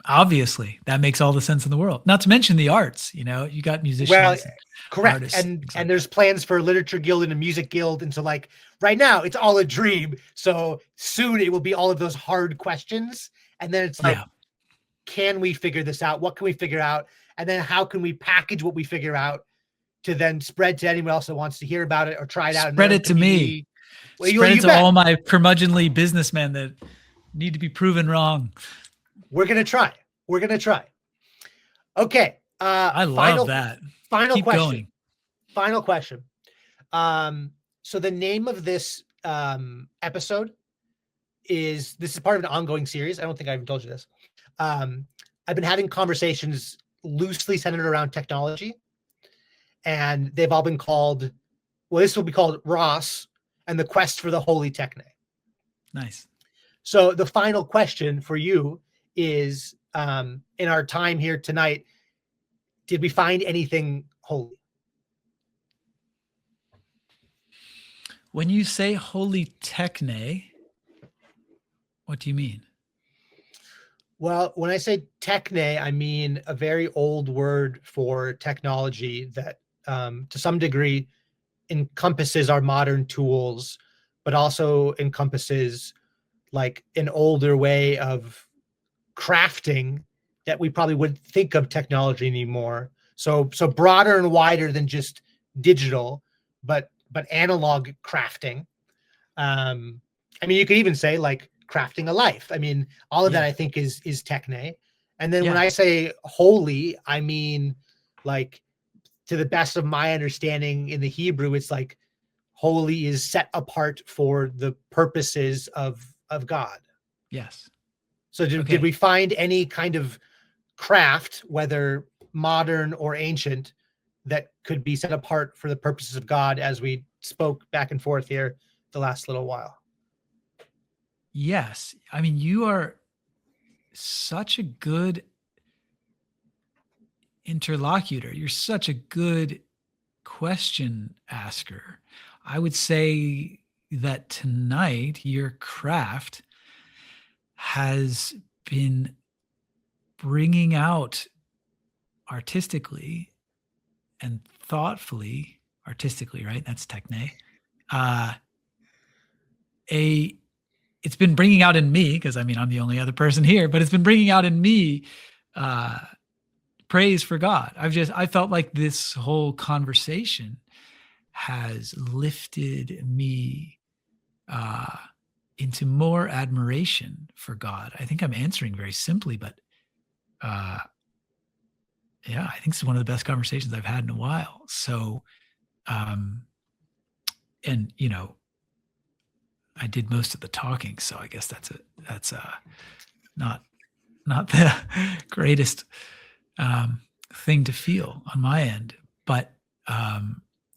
Obviously, that makes all the sense in the world. Not to mention the arts, you got musicians. Well, correct. Artists, and there's plans for a literature guild and a music guild. And so, like, right now it's all a dream. So soon it will be all of those hard questions. And then it's like, can we figure this out? What can we figure out? And then how can we package what we figure out to then spread to anyone else that wants to hear about it or try it out? Spread it to me. Well, spread it to all my curmudgeonly businessmen that need to be proven wrong. We're going to try. Okay. I love that. Final Keep question. Going. Final question. So the name of this episode this is part of an ongoing series. I don't think I even told you this. I've been having conversations loosely centered around technology, and they've all been called, this will be called Ross and the Quest for the Holy Techne. Nice. So the final question for you is, in our time here tonight, did we find anything holy? When you say holy techne, what do you mean? Well, when I say techne, I mean a very old word for technology that to some degree encompasses our modern tools, but also encompasses like an older way of crafting that we probably wouldn't think of technology anymore. So broader and wider than just digital, but analog crafting. I mean, you could even say like crafting a life. I mean, all of that I think is techne. And then when I say holy, I mean, like, to the best of my understanding in the Hebrew, it's like holy is set apart for the purposes of God. Yes. So did we find any kind of craft, whether modern or ancient, that could be set apart for the purposes of God, as we spoke back and forth here the last little while? Yes. I mean, you are such a good interlocutor. You're such a good question asker. I would say that tonight your craft has been bringing out artistically and thoughtfully, artistically, right? That's Techne. It's been bringing out in me, because I mean, I'm the only other person here, but it's been bringing out in me praise for God. I felt like this whole conversation has lifted me into more admiration for God. I think I'm answering very simply, but yeah, I think it's one of the best conversations I've had in a while. So, and you know, I did most of the talking, so I guess that's not the greatest thing to feel on my end. But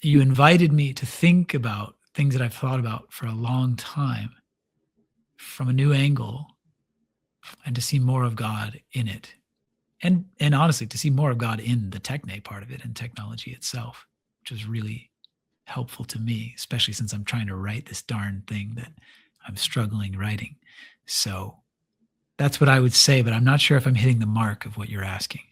you invited me to think about things that I've thought about for a long time from a new angle, and to see more of God in it. And honestly, to see more of God in the Techne part of it and technology itself, which is really helpful to me, especially since I'm trying to write this darn thing that I'm struggling writing. So that's what I would say, but I'm not sure if I'm hitting the mark of what you're asking.